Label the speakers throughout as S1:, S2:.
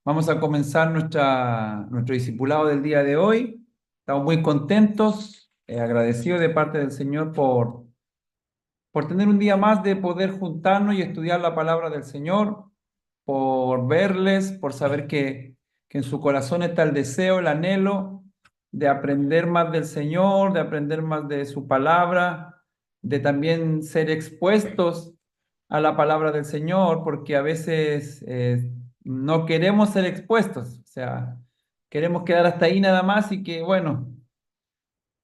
S1: Vamos a comenzar nuestro discipulado del día de hoy. Estamos muy contentos, agradecidos de parte del Señor por tener un día más de poder juntarnos y estudiar la palabra del Señor, por verles, por saber que en su corazón está el deseo, el anhelo de aprender más del Señor, de aprender más de su palabra, de también ser expuestos a la palabra del Señor, porque a veces no queremos ser expuestos, o sea, queremos quedar hasta ahí nada más y que, bueno,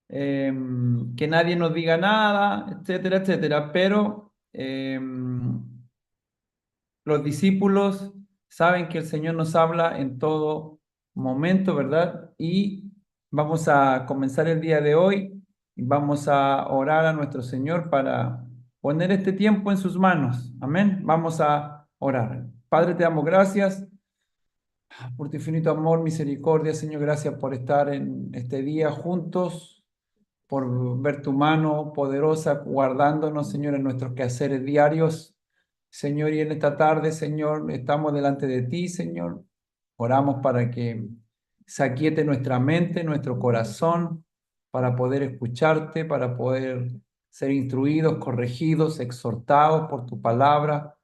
S1: que nadie nos diga nada, etcétera, etcétera, pero los discípulos saben que el Señor nos habla en todo momento, ¿verdad? Y vamos a comenzar el día de hoy y vamos a orar a nuestro Señor para poner este tiempo en sus manos. Amén. Vamos a orar. Padre, te damos gracias por tu infinito amor, misericordia, Señor. Gracias por estar en este día juntos, por ver tu mano poderosa guardándonos, Señor, en nuestros quehaceres diarios. Señor, y en esta tarde, Señor, estamos delante de ti, Señor. Oramos para que se aquiete nuestra mente, nuestro corazón, para poder escucharte, para poder ser instruidos, corregidos, exhortados por tu palabra.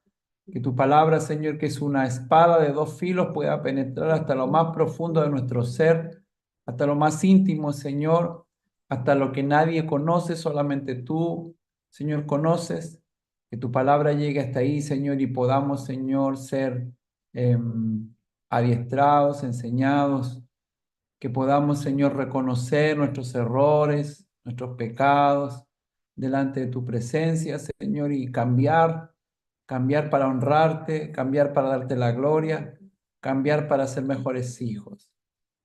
S1: Que tu palabra, Señor, que es una espada de dos filos, pueda penetrar hasta lo más profundo de nuestro ser, hasta lo más íntimo, Señor, hasta lo que nadie conoce, solamente tú, Señor, conoces. Que tu palabra llegue hasta ahí, Señor, y podamos, Señor, ser adiestrados, enseñados, que podamos, Señor, reconocer nuestros errores, nuestros pecados delante de tu presencia, Señor, y cambiar para honrarte, cambiar para darte la gloria, cambiar para ser mejores hijos.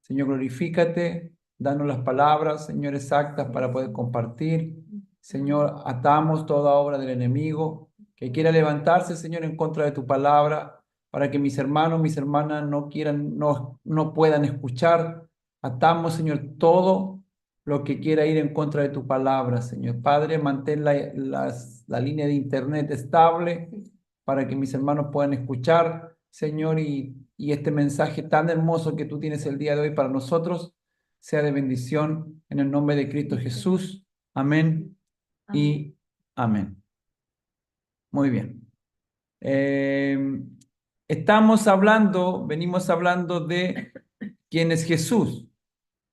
S1: Señor, glorifícate, danos las palabras, Señor, exactas para poder compartir. Señor, atamos toda obra del enemigo que quiera levantarse, Señor, en contra de tu palabra, para que mis hermanos, mis hermanas no quieran, no puedan escuchar. Atamos, Señor, todo lo que quiera ir en contra de tu palabra, Señor. Padre, mantén la línea de internet estable para que mis hermanos puedan escuchar, Señor, y este mensaje tan hermoso que tú tienes el día de hoy para nosotros sea de bendición en el nombre de Cristo Jesús. Amén y amén. Muy bien. Eh, venimos hablando de quién es Jesús,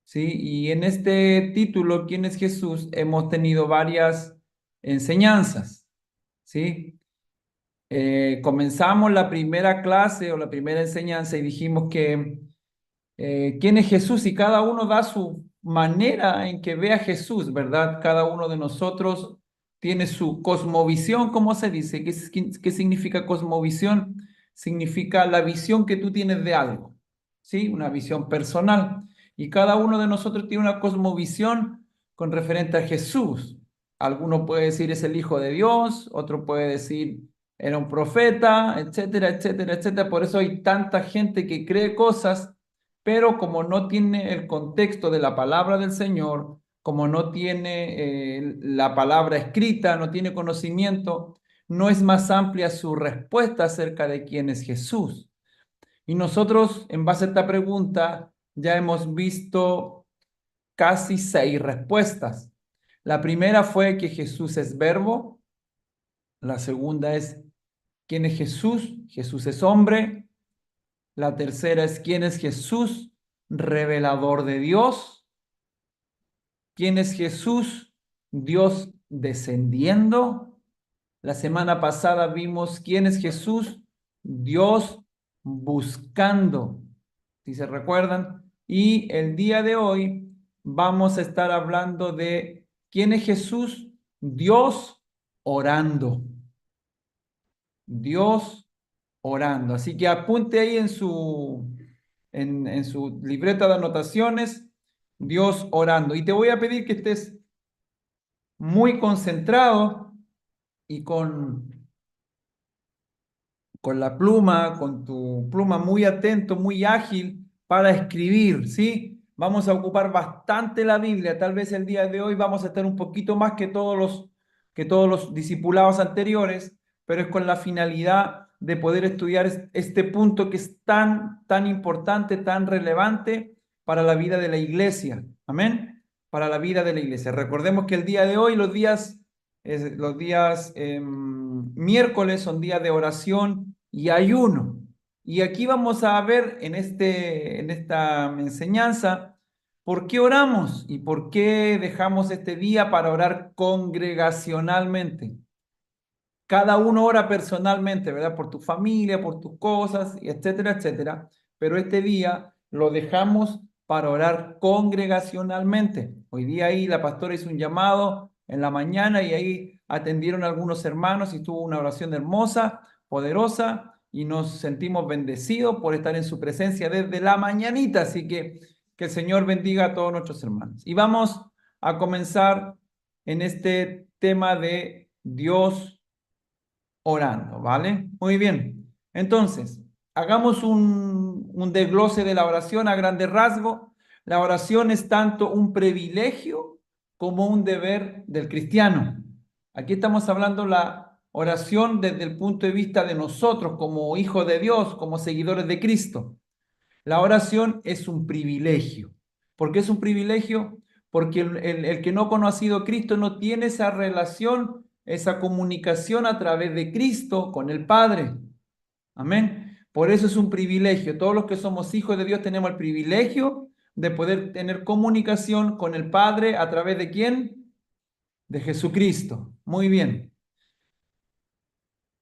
S1: ¿sí? Y en este título, ¿quién es Jesús? Hemos tenido varias enseñanzas, ¿sí? Comenzamos la primera clase o la primera enseñanza y dijimos que quién es Jesús y cada uno da su manera en que ve a Jesús, ¿verdad? Cada uno de nosotros tiene su cosmovisión, ¿cómo se dice? ¿Qué significa cosmovisión? Significa la visión que tú tienes de algo, ¿sí? Una visión personal. Y cada uno de nosotros tiene una cosmovisión con referente a Jesús. Alguno puede decir es el Hijo de Dios, otro puede decir era un profeta, etcétera, etcétera, etcétera. Por eso hay tanta gente que cree cosas, pero como no tiene el contexto de la palabra del Señor, como no tiene la palabra escrita, no tiene conocimiento, no es más amplia su respuesta acerca de quién es Jesús. Y nosotros, en base a esta pregunta, ya hemos visto casi 6 respuestas. La primera fue que Jesús es verbo. La segunda es quién es Jesús. Jesús es hombre. La tercera es quién es Jesús, revelador de Dios. ¿Quién es Jesús, Dios descendiendo? La semana pasada vimos quién es Jesús, Dios buscando, si se recuerdan. Y el día de hoy vamos a estar hablando de quién es Jesús, Dios orando. Dios orando. Así que apunte ahí en su libreta de anotaciones, Dios orando. Y te voy a pedir que estés muy concentrado y con la pluma, con tu pluma muy atento, muy ágil para escribir, ¿sí? Vamos a ocupar bastante la Biblia. Tal vez el día de hoy vamos a estar un poquito más que todos los discipulados anteriores, pero es con la finalidad de poder estudiar este punto que es tan, tan importante, tan relevante para la vida de la iglesia. Amén. Para la vida de la iglesia. Recordemos que el día de hoy, los días miércoles son días de oración y ayuno. Y aquí vamos a ver en esta enseñanza por qué oramos y por qué dejamos este día para orar congregacionalmente. Cada uno ora personalmente, ¿verdad? Por tu familia, por tus cosas, etcétera, etcétera. Pero este día lo dejamos para orar congregacionalmente. Hoy día ahí la pastora hizo un llamado en la mañana y ahí atendieron a algunos hermanos y tuvo una oración hermosa, poderosa, y nos sentimos bendecidos por estar en su presencia desde la mañanita. Así que el Señor bendiga a todos nuestros hermanos. Y vamos a comenzar en este tema de Dios orando, ¿vale? Muy bien. Entonces, hagamos un desglose de la oración a grande rasgo. La oración es tanto un privilegio como un deber del cristiano. Aquí estamos hablando la oración desde el punto de vista de nosotros como hijos de Dios, como seguidores de Cristo. La oración es un privilegio. ¿Por qué es un privilegio? Porque el que no ha conocido a Cristo no tiene esa relación, esa comunicación a través de Cristo con el Padre. Amén. Por eso es un privilegio. Todos los que somos hijos de Dios tenemos el privilegio de poder tener comunicación con el Padre a través de ¿quién? De Jesucristo. Muy bien.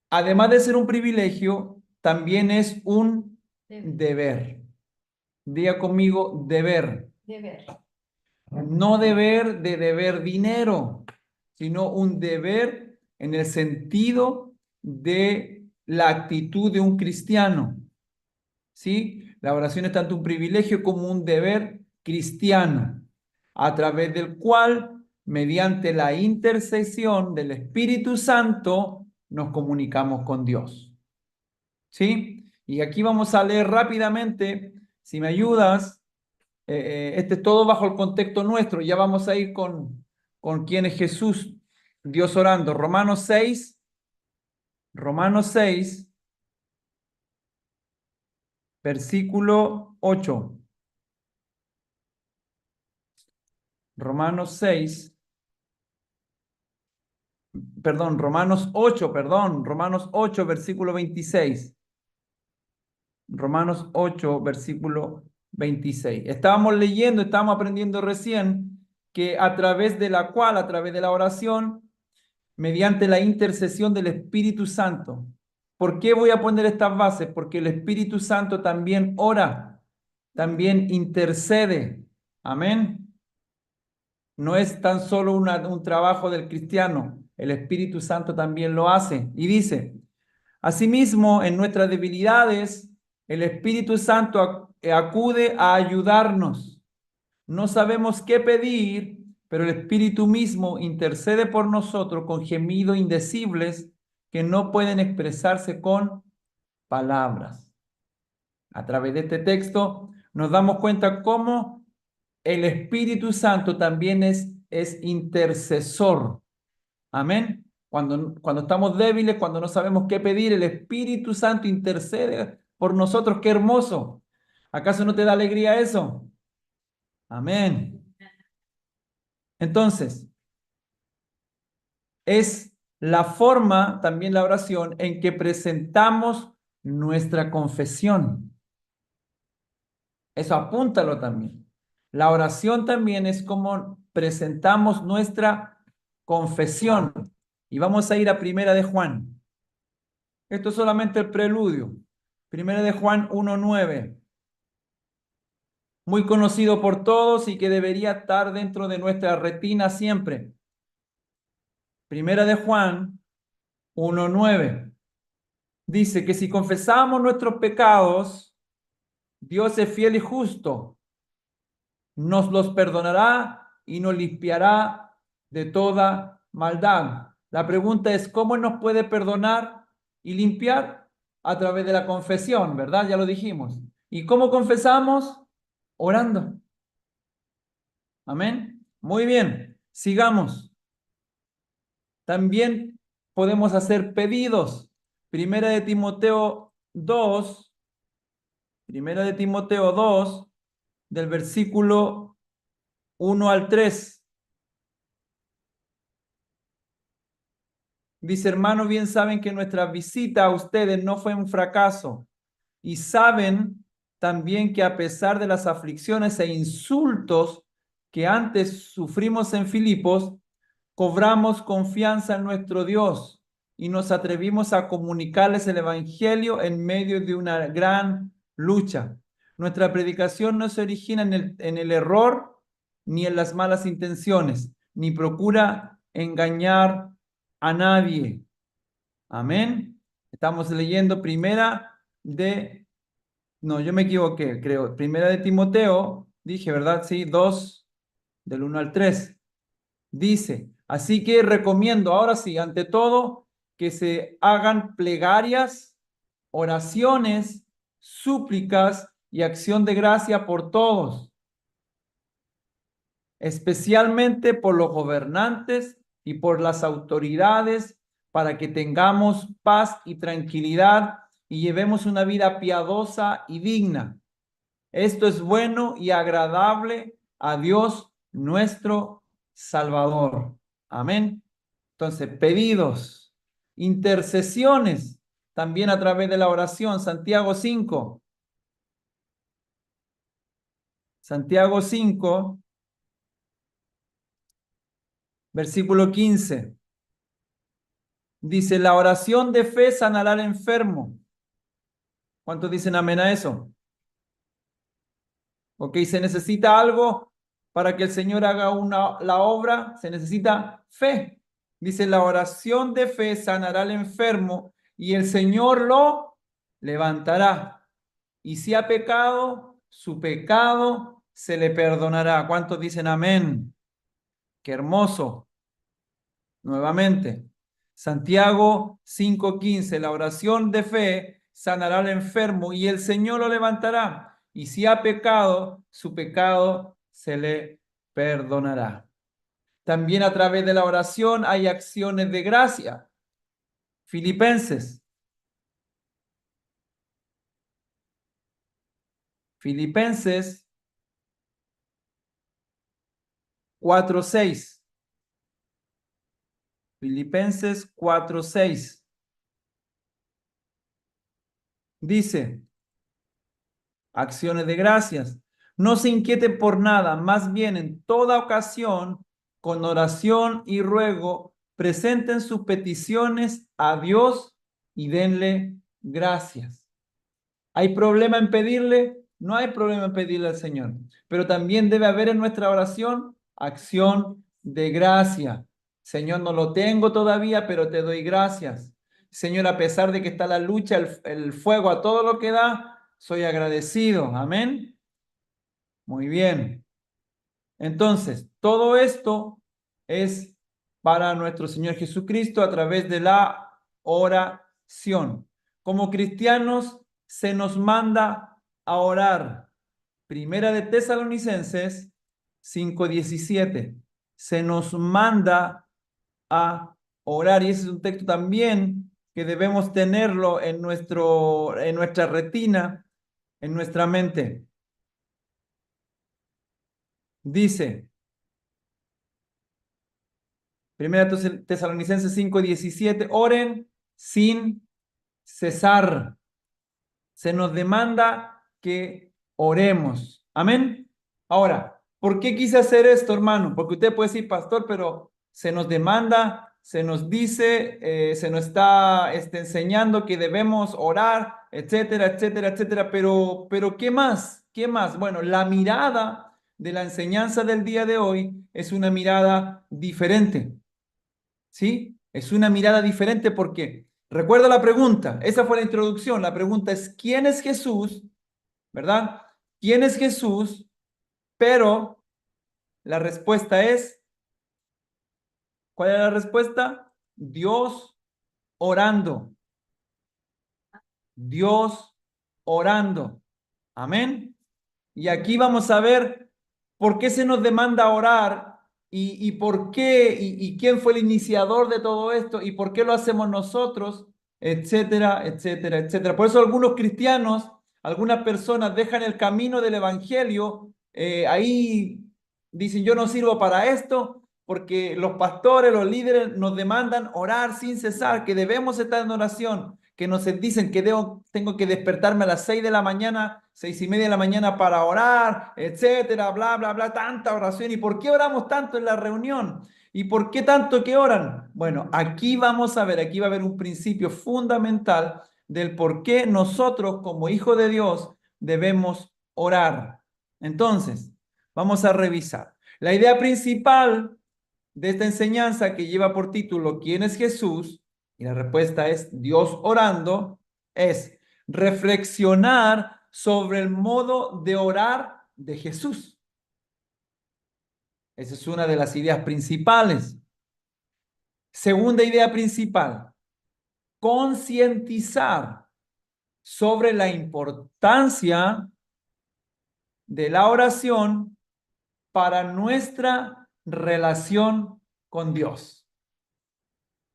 S1: Además de ser un privilegio, también es un deber. Diga conmigo, deber.
S2: Deber.
S1: No deber de deber dinero, sino un deber en el sentido de la actitud de un cristiano. ¿Sí? La oración es tanto un privilegio como un deber cristiano, a través del cual, mediante la intercesión del Espíritu Santo, nos comunicamos con Dios. ¿Sí? Y aquí vamos a leer rápidamente, si me ayudas, este es todo bajo el contexto nuestro. Ya vamos a ir con quién es Jesús, Dios orando. Romanos 6, versículo 8. Romanos 6, Romanos 8, versículo 26. Romanos 8, versículo 26. Estábamos aprendiendo recién que a través de la oración, mediante la intercesión del Espíritu Santo. ¿Por qué voy a poner estas bases? Porque el Espíritu Santo también ora, también intercede. Amén. No es tan solo un trabajo del cristiano, el Espíritu Santo también lo hace. Y dice, asimismo, en nuestras debilidades, el Espíritu Santo acude a ayudarnos. No sabemos qué pedir, pero el Espíritu mismo intercede por nosotros con gemidos indecibles que no pueden expresarse con palabras. A través de este texto nos damos cuenta cómo el Espíritu Santo también es intercesor. Amén. Cuando estamos débiles, cuando no sabemos qué pedir, el Espíritu Santo intercede por nosotros. ¡Qué hermoso! ¿Acaso no te da alegría eso? Amén. Entonces, es la forma, también la oración, en que presentamos nuestra confesión. Eso apúntalo también. La oración también es como presentamos nuestra confesión. Y vamos a ir a Primera de Juan. Esto es solamente el preludio. Primera de Juan 1:9. Muy conocido por todos y que debería estar dentro de nuestra retina siempre. Primera de Juan 1:9. Dice que si confesamos nuestros pecados, Dios es fiel y justo, nos los perdonará y nos limpiará de toda maldad. La pregunta es, ¿cómo nos puede perdonar y limpiar? A través de la confesión, ¿verdad? Ya lo dijimos. ¿Y cómo confesamos? Orando. Amén. Muy bien, sigamos. También podemos hacer pedidos. Primera de Timoteo 2, Primera de Timoteo 2, del versículo 1 al 3. Dice, hermano, bien saben que nuestra visita a ustedes no fue un fracaso y saben también que a pesar de las aflicciones e insultos que antes sufrimos en Filipos, cobramos confianza en nuestro Dios y nos atrevimos a comunicarles el Evangelio en medio de una gran lucha. Nuestra predicación no se origina en el error ni en las malas intenciones, ni procura engañar a nadie. Amén. Estamos leyendo no, yo me equivoqué, creo, primera de Timoteo, dije, ¿verdad? Sí, 2, del 1 al 3. Dice, así que recomiendo, ahora sí, ante todo, que se hagan plegarias, oraciones, súplicas y acción de gracia por todos, especialmente por los gobernantes y por las autoridades, para que tengamos paz y tranquilidad y llevemos una vida piadosa y digna. Esto es bueno y agradable a Dios nuestro Salvador. Amén. Entonces, pedidos, intercesiones, también a través de la oración. Santiago 5, versículo 15. Dice, la oración de fe sanará al enfermo. ¿Cuántos dicen amén a eso? Ok, se necesita algo para que el Señor haga la obra, se necesita fe. Dice, la oración de fe sanará al enfermo y el Señor lo levantará. Y si ha pecado, su pecado se le perdonará. ¿Cuántos dicen amén? Qué hermoso. Nuevamente, Santiago 5:15, la oración de fe sanará al enfermo y el Señor lo levantará. Y si ha pecado, su pecado se le perdonará. También a través de la oración hay acciones de gracia. Filipenses, Filipenses 4:6. Filipenses 4:6. Dice, acciones de gracias. No se inquieten por nada, más bien en toda ocasión, con oración y ruego, presenten sus peticiones a Dios y denle gracias. ¿Hay problema en pedirle? No hay problema en pedirle al Señor, pero también debe haber en nuestra oración acción de gracia. Señor, no lo tengo todavía, pero te doy gracias. Señor, a pesar de que está la lucha, el fuego a todo lo que da, soy agradecido. Amén. Muy bien. Entonces, todo esto es para nuestro Señor Jesucristo a través de la oración. Como cristianos se nos manda a orar. Primera de Tesalonicenses 5:17. Se nos manda a orar y ese es un texto también que debemos tenerlo en nuestra retina, en nuestra mente. Dice, Primera Tesalonicenses 5:17, oren sin cesar. Se nos demanda que oremos. Amén. Ahora, ¿por qué quise hacer esto, hermano? Porque usted puede decir, pastor, pero se nos demanda, se nos dice, se nos está enseñando que debemos orar, etcétera, etcétera, etcétera. Pero ¿qué más? ¿Qué más? Bueno, la mirada de la enseñanza del día de hoy es una mirada diferente. ¿Sí? Es una mirada diferente porque, recuerda la pregunta, esa fue la introducción, la pregunta es, ¿quién es Jesús? ¿Verdad? ¿Quién es Jesús? Pero la respuesta es, ¿cuál es la respuesta? Dios orando. Dios orando. Amén. Y aquí vamos a ver por qué se nos demanda orar y por qué y quién fue el iniciador de todo esto y por qué lo hacemos nosotros etcétera, etcétera, etcétera. Por eso algunos cristianos, algunas personas dejan el camino del evangelio, ahí dicen yo no sirvo para esto porque los pastores, los líderes nos demandan orar sin cesar, que debemos estar en oración, que nos dicen que tengo que despertarme a las 6 de la mañana, 6:30 de la mañana para orar, etcétera, bla, bla, bla, tanta oración. ¿Y por qué oramos tanto en la reunión? ¿Y por qué tanto que oran? Bueno, aquí vamos a ver, aquí va a haber un principio fundamental del por qué nosotros como hijos de Dios debemos orar. Entonces, vamos a revisar. La idea principal de esta enseñanza que lleva por título ¿Quién es Jesús? Y la respuesta es Dios orando, es reflexionar sobre el modo de orar de Jesús. Esa es una de las ideas principales. Segunda idea principal, concientizar sobre la importancia de la oración para nuestra relación con Dios.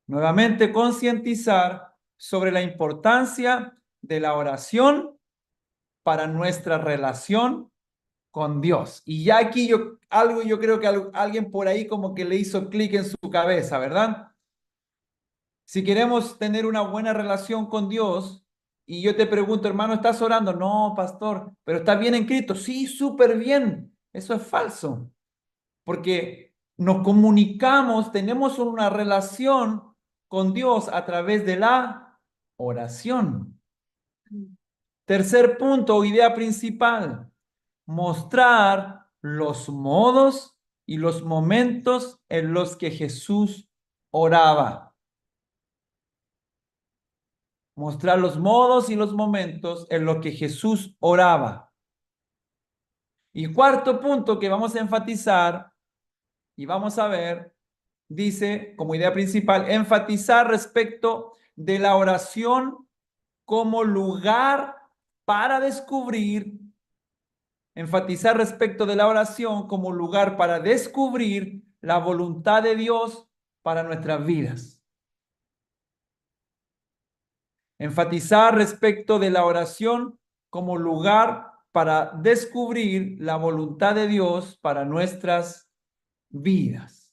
S1: Nuevamente, concientizar sobre la importancia de la oración para nuestra relación con Dios. Y ya aquí yo creo que alguien por ahí como que le hizo clic en su cabeza, ¿verdad? Si queremos tener una buena relación con Dios, y yo te pregunto, hermano, ¿estás orando? No, pastor, pero ¿está bien en Cristo? Sí, súper bien. Eso es falso, porque nos comunicamos, tenemos una relación con Dios a través de la oración. Tercer punto o idea principal, mostrar los modos y los momentos en los que Jesús oraba. Mostrar los modos y los momentos en los que Jesús oraba. Y cuarto punto que vamos a enfatizar y vamos a ver, dice como idea principal, enfatizar respecto de la oración como lugar para descubrir, enfatizar respecto de la oración como lugar para descubrir la voluntad de Dios para nuestras vidas. Enfatizar respecto de la oración como lugar para descubrir la voluntad de Dios para nuestras vidas.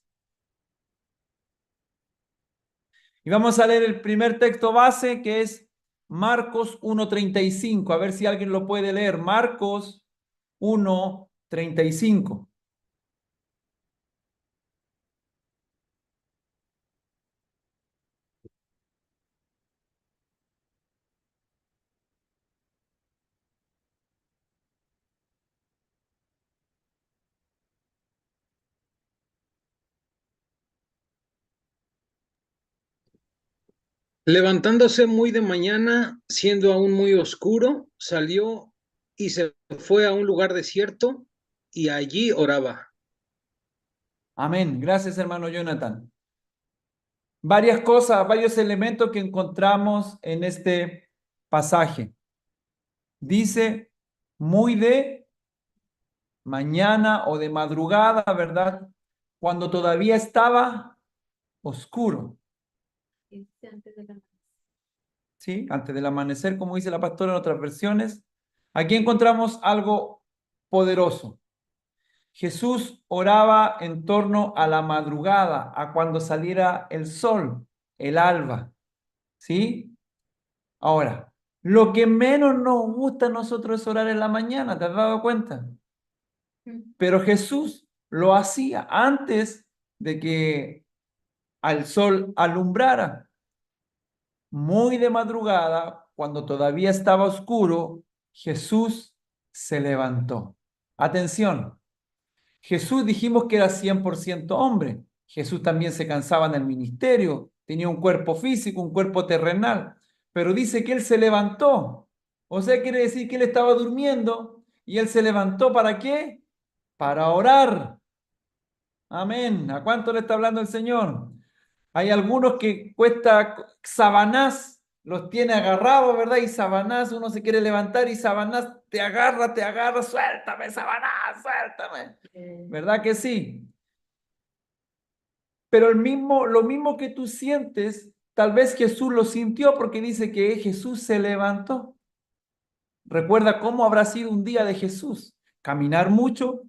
S1: Y vamos a leer el primer texto base que es Marcos 1:35. A ver si alguien lo puede leer. Marcos 1:35.
S2: Levantándose muy de mañana, siendo aún muy oscuro, salió y se fue a un lugar desierto y allí oraba.
S1: Amén. Gracias, hermano Jonathan. Varias cosas, varios elementos que encontramos en este pasaje. Dice muy de mañana o de madrugada, ¿verdad? Cuando todavía estaba oscuro, ¿sí? Antes del amanecer, como dice la pastora en otras versiones. Aquí encontramos algo poderoso. Jesús oraba en torno a la madrugada, a cuando saliera el sol, el alba, ¿sí? Ahora, lo que menos nos gusta a nosotros es orar en la mañana, ¿te has dado cuenta? Pero Jesús lo hacía antes de que al sol alumbrara. Muy de madrugada, cuando todavía estaba oscuro, Jesús se levantó. Atención, Jesús dijimos que era 100% hombre. Jesús también se cansaba en el ministerio, tenía un cuerpo físico, un cuerpo terrenal, pero dice que él se levantó. O sea, quiere decir que él estaba durmiendo y él se levantó ¿para qué? Para orar. Amén. ¿A cuánto le está hablando el Señor? Hay algunos que cuesta Sabanás, los tiene agarrados, ¿verdad? Y Sabanás, uno se quiere levantar y Sabanás te agarra, suéltame, Sabanás, suéltame. ¿Verdad que sí? Pero lo mismo que tú sientes tal vez Jesús lo sintió porque dice que Jesús se levantó. Recuerda cómo habrá sido un día de Jesús. Caminar mucho,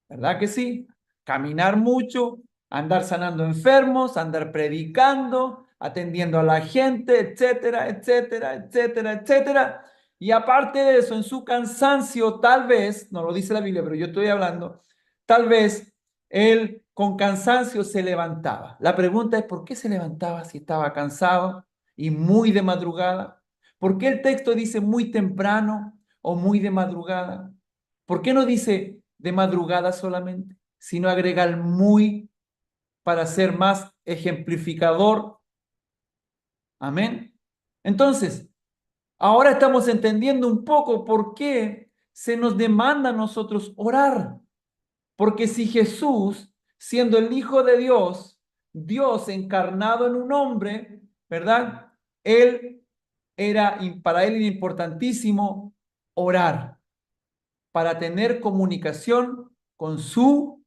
S1: ¿verdad que sí? Caminar mucho, andar sanando enfermos, andar predicando, atendiendo a la gente, etcétera, etcétera, etcétera, etcétera. Y aparte de eso, en su cansancio, tal vez, no lo dice la Biblia, pero yo estoy hablando, tal vez él con cansancio se levantaba. La pregunta es, ¿por qué se levantaba si estaba cansado y muy de madrugada? ¿Por qué el texto dice muy temprano o muy de madrugada? ¿Por qué no dice de madrugada solamente, sino agrega el muy para ser más ejemplificador? Amén. Entonces, ahora estamos entendiendo un poco por qué se nos demanda a nosotros orar. Porque si Jesús, siendo el Hijo de Dios, Dios encarnado en un hombre, ¿verdad? Él para él era importantísimo orar para tener comunicación con su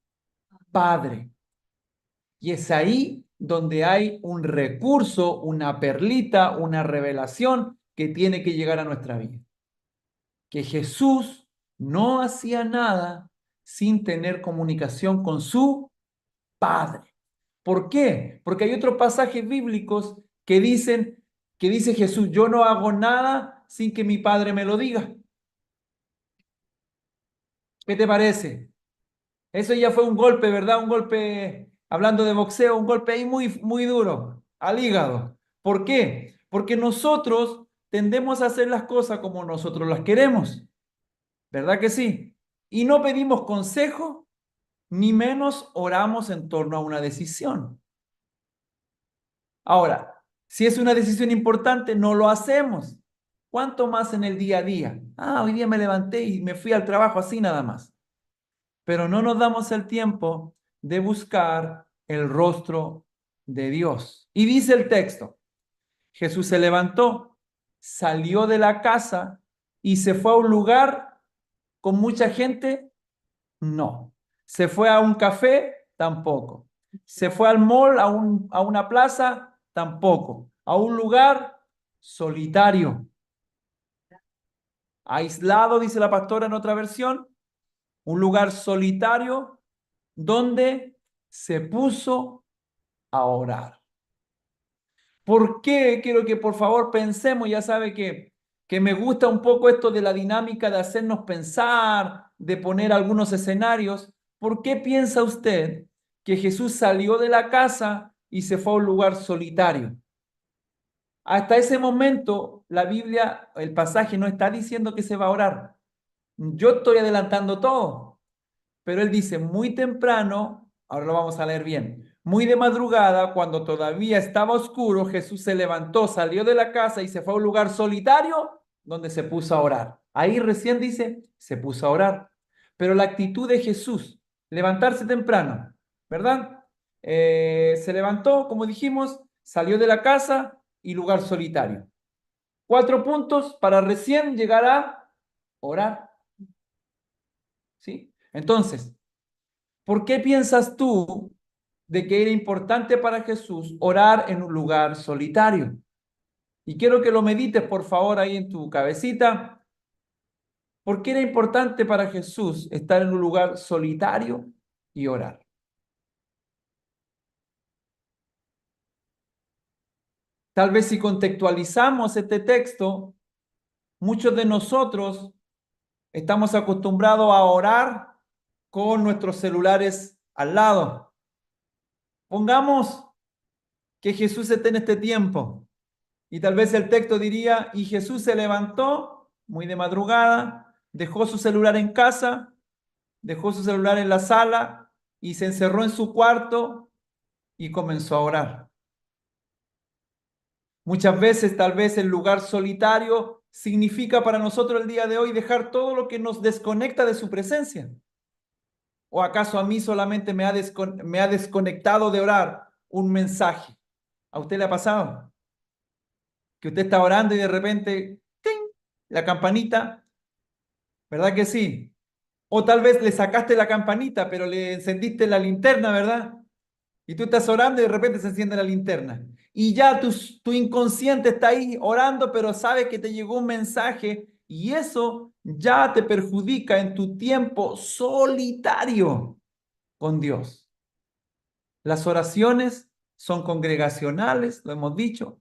S1: Padre. Y es ahí donde hay un recurso, una perlita, una revelación que tiene que llegar a nuestra vida. Que Jesús no hacía nada sin tener comunicación con su Padre. ¿Por qué? Porque hay otros pasajes bíblicos que dice Jesús, yo no hago nada sin que mi Padre me lo diga. ¿Qué te parece? Eso ya fue un golpe, ¿verdad? Un golpe, hablando de boxeo, un golpe ahí muy, muy duro, al hígado. ¿Por qué? Porque nosotros tendemos a hacer las cosas como nosotros las queremos, ¿verdad que sí? Y no pedimos consejo, ni menos oramos en torno a una decisión. Ahora, si es una decisión importante, no lo hacemos. ¿Cuánto más en el día a día? Ah, hoy día me levanté y me fui al trabajo así nada más. Pero no nos damos el tiempo de buscar el rostro de Dios. Y dice el texto, Jesús se levantó, salió de la casa y se fue a un lugar con mucha gente. No. ¿Se fue a un café? Tampoco. ¿Se fue al mall, a una plaza? Tampoco. ¿A un lugar? Solitario. Aislado, dice la pastora en otra versión. Un lugar solitario donde se puso a orar. ¿Por qué? Quiero que por favor pensemos, ya sabe que me gusta un poco esto de la dinámica de hacernos pensar, de poner algunos escenarios. ¿Por qué piensa usted que Jesús salió de la casa y se fue a un lugar solitario? Hasta ese momento, la Biblia, el pasaje no está diciendo que se va a orar. Yo estoy adelantando todo, pero él dice muy temprano, ahora lo vamos a leer bien, muy de madrugada, cuando todavía estaba oscuro, Jesús se levantó, salió de la casa y se fue a un lugar solitario donde se puso a orar. Ahí recién dice, se puso a orar. Pero la actitud de Jesús, levantarse temprano, ¿verdad? Se levantó, como dijimos, salió de la casa y lugar solitario. 4 puntos para recién llegar a orar, ¿sí? Entonces, ¿por qué piensas tú de que era importante para Jesús orar en un lugar solitario? Y quiero que lo medites, por favor, ahí en tu cabecita. ¿Por qué era importante para Jesús estar en un lugar solitario y orar? Tal vez si contextualizamos este texto, muchos de nosotros estamos acostumbrados a orar con nuestros celulares al lado. Pongamos que Jesús esté en este tiempo. Y tal vez el texto diría, y Jesús se levantó muy de madrugada, dejó su celular en casa, dejó su celular en la sala y se encerró en su cuarto y comenzó a orar. Muchas veces tal vez el lugar solitario significa para nosotros el día de hoy dejar todo lo que nos desconecta de su presencia. ¿O acaso a mí solamente me ha desconectado de orar un mensaje? ¿A usted le ha pasado? Que usted está orando y de repente, ¡ting!, la campanita, ¿verdad que sí? O tal vez le sacaste la campanita, pero le encendiste la linterna, ¿verdad? Y tú estás orando y de repente se enciende la linterna. y ya tu inconsciente está ahí orando, pero sabe que te llegó un mensaje y eso ya te perjudica en tu tiempo solitario con Dios. Las oraciones son congregacionales, lo hemos dicho,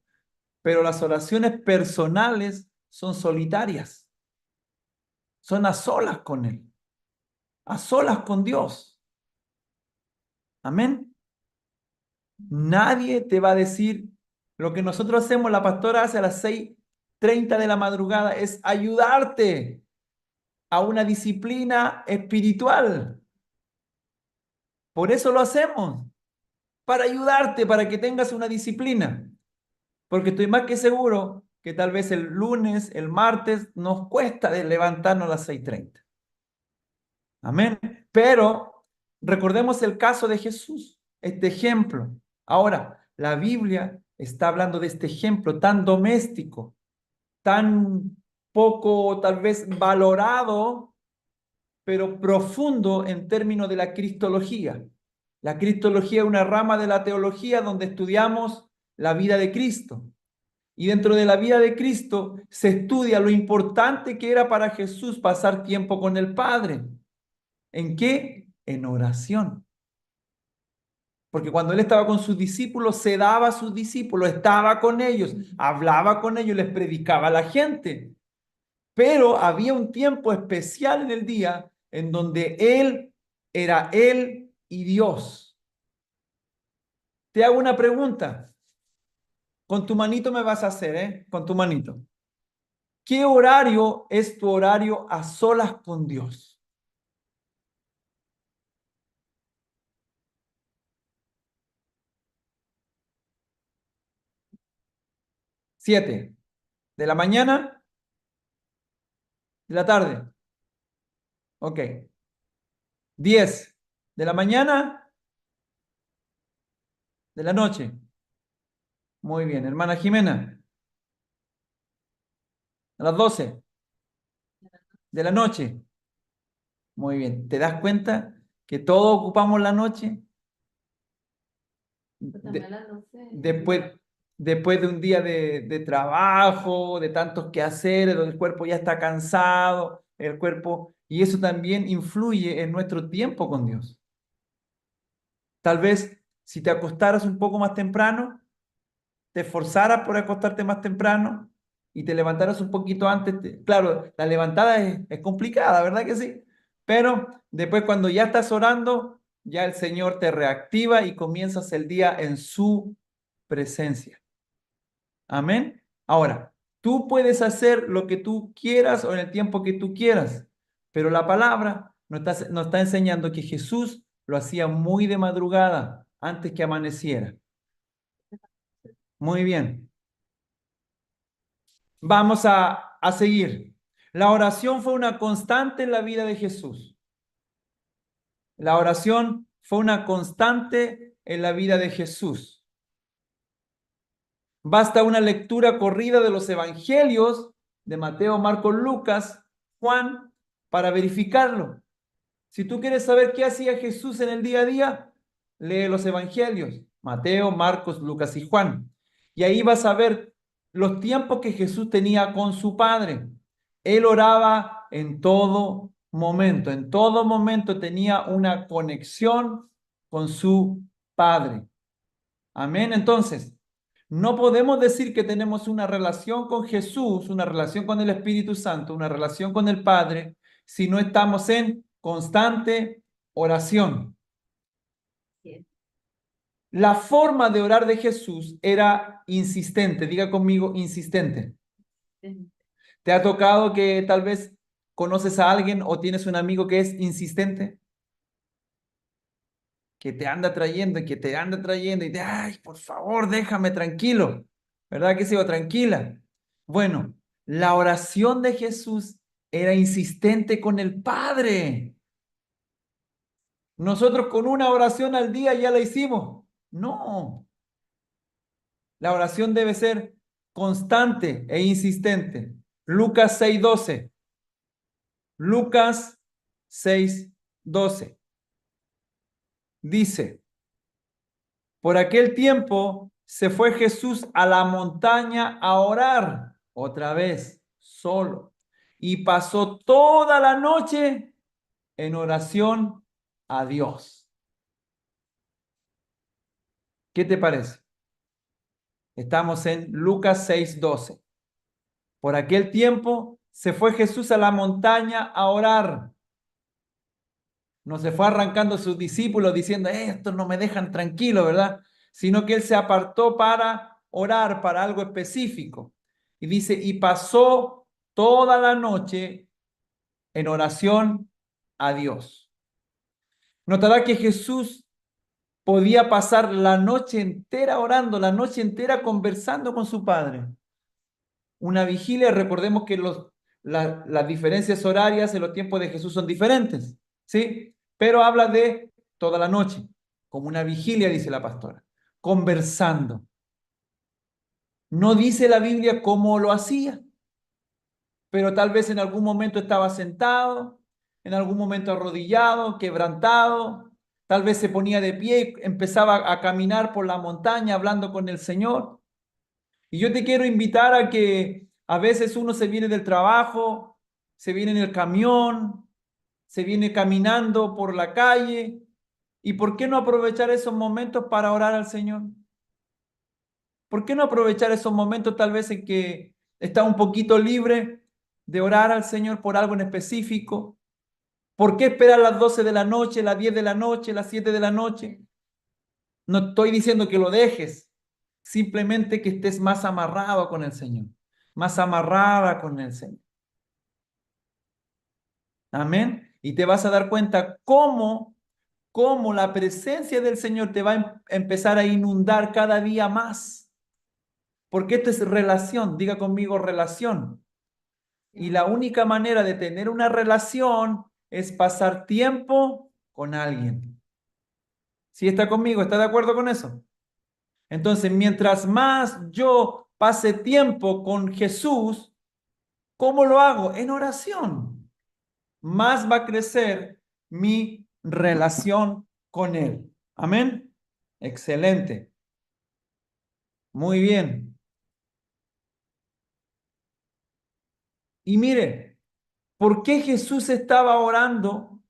S1: pero las oraciones personales son solitarias, son a solas con Él, a solas con Dios. Amén. Nadie te va a decir lo que nosotros hacemos, la pastora hace a las 6:30 de la madrugada, es ayudarte a una disciplina espiritual. Por eso lo hacemos, para ayudarte, para que tengas una disciplina. Porque estoy más que seguro que tal vez el lunes, el martes, nos cuesta de levantarnos a las 6:30. Amén. Pero recordemos el caso de Jesús, este ejemplo. Ahora, la Biblia está hablando de este ejemplo tan doméstico, tan poco tal vez valorado, pero profundo en términos de la cristología. La cristología es una rama de la teología donde estudiamos la vida de Cristo. Y dentro de la vida de Cristo se estudia lo importante que era para Jesús pasar tiempo con el Padre. ¿En qué? En oración. Porque cuando él estaba con sus discípulos, se daba a sus discípulos, estaba con ellos, hablaba con ellos, les predicaba a la gente. Pero había un tiempo especial en el día en donde él era él y Dios. Te hago una pregunta. Con tu manito me vas a hacer, ¿eh? Con tu manito. ¿Qué horario es tu horario a solas con Dios? 7 de la mañana, de la tarde. Ok. 10 de la mañana, de la noche. Muy bien. Hermana Jimena, a las 12 de la noche. Muy bien. ¿Te das cuenta que todos ocupamos la noche? De- después, después de un día de trabajo, de tantos quehaceres, donde el cuerpo ya está cansado, el cuerpo, y eso también influye en nuestro tiempo con Dios. Tal vez si te acostaras un poco más temprano, te esforzaras por acostarte más temprano y te levantaras un poquito antes. Claro, la levantada es complicada, ¿verdad que sí? Pero después cuando ya estás orando, ya el Señor te reactiva y comienzas el día en su presencia. Amén. Ahora, tú puedes hacer lo que tú quieras o en el tiempo que tú quieras, pero la palabra nos está enseñando que Jesús lo hacía muy de madrugada, antes que amaneciera. Muy bien. Vamos a seguir. La oración fue una constante en la vida de Jesús. La oración fue una constante en la vida de Jesús. Basta una lectura corrida de los evangelios de Mateo, Marcos, Lucas, Juan, para verificarlo. Si tú quieres saber qué hacía Jesús en el día a día, lee los evangelios, Mateo, Marcos, Lucas y Juan. Y ahí vas a ver los tiempos que Jesús tenía con su Padre. Él oraba en todo momento tenía una conexión con su Padre. Amén. Entonces, no podemos decir que tenemos una relación con Jesús, una relación con el Espíritu Santo, una relación con el Padre, si no estamos en constante oración. La forma de orar de Jesús era insistente. Diga conmigo, insistente. ¿Te ha tocado que tal vez conoces a alguien o tienes un amigo que es insistente? Que te anda trayendo y que te anda trayendo y te, ay, por favor, déjame tranquilo. ¿Verdad que sí? O tranquila. Bueno, la oración de Jesús era insistente con el Padre. Nosotros con una oración al día ya la hicimos. No, la oración debe ser constante e insistente. Lucas 6:12. Lucas 6:12. Dice, por aquel tiempo se fue Jesús a la montaña a orar, otra vez, solo, y pasó toda la noche en oración a Dios. ¿Qué te parece? Estamos en Lucas 6:12. Por aquel tiempo se fue Jesús a la montaña a orar. No se fue arrancando sus discípulos diciendo, estos no me dejan tranquilo, ¿verdad? Sino que él se apartó para orar, para algo específico. Y dice, y pasó toda la noche en oración a Dios. Notará que Jesús podía pasar la noche entera orando, la noche entera conversando con su Padre. Una vigilia, recordemos que las diferencias horarias en los tiempos de Jesús son diferentes, ¿sí? Pero habla de toda la noche, como una vigilia, dice la pastora, conversando. No dice la Biblia cómo lo hacía, pero tal vez en algún momento estaba sentado, en algún momento arrodillado, quebrantado, tal vez se ponía de pie y empezaba a caminar por la montaña hablando con el Señor. Y yo te quiero invitar a que a veces uno se viene del trabajo, se viene en el camión, se viene caminando por la calle. ¿Y por qué no aprovechar esos momentos para orar al Señor? ¿Por qué no aprovechar esos momentos tal vez en que está un poquito libre de orar al Señor por algo en específico? ¿Por qué esperar las 12 de la noche, las 10 de la noche, las 7 de la noche? No estoy diciendo que lo dejes, simplemente que estés más amarrado con el Señor, más amarrada con el Señor. Amén. Y te vas a dar cuenta cómo la presencia del Señor te va a empezar a inundar cada día más. Porque esto es relación, diga conmigo relación. Y la única manera de tener una relación es pasar tiempo con alguien. ¿Sí está conmigo? ¿Está de acuerdo con eso? Entonces, mientras más yo pase tiempo con Jesús, ¿cómo lo hago? En oración. Más va a crecer mi relación con Él. Amén. Excelente. Muy bien. Y mire, ¿por qué Jesús estaba orando?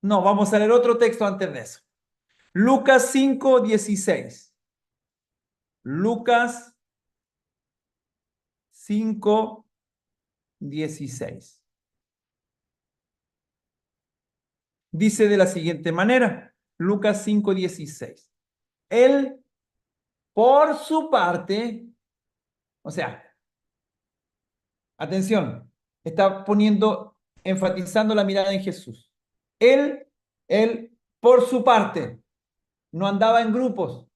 S1: No, vamos a leer otro texto antes de eso. Lucas 5:16. Lucas 5:16. Dice de la siguiente manera, Lucas 5:16. Él, por su parte, o sea, atención, está poniendo, enfatizando la mirada en Jesús. Él, por su parte, no andaba en grupos,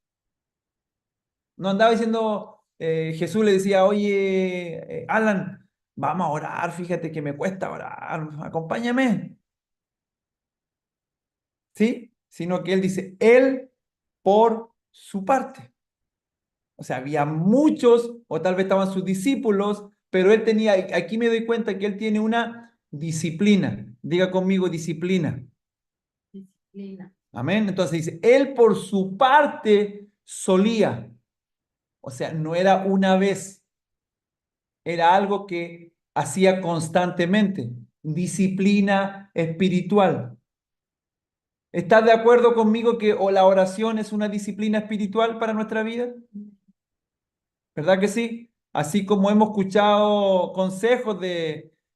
S1: no andaba diciendo, Jesús le decía, oye, Alan, vamos a orar, fíjate que me cuesta orar, acompáñame, ¿sí? Sino que él dice, él por su parte. O sea, había muchos, o tal vez estaban sus discípulos, pero él tenía, aquí me doy cuenta que él tiene una disciplina. Diga conmigo disciplina. Disciplina. Amén. Entonces dice, él por su parte solía. O sea, no era una vez, era algo que hacía constantemente. Disciplina espiritual. ¿Estás de acuerdo conmigo que o la oración es una disciplina espiritual para nuestra vida? ¿Verdad que sí? Así como hemos escuchado consejos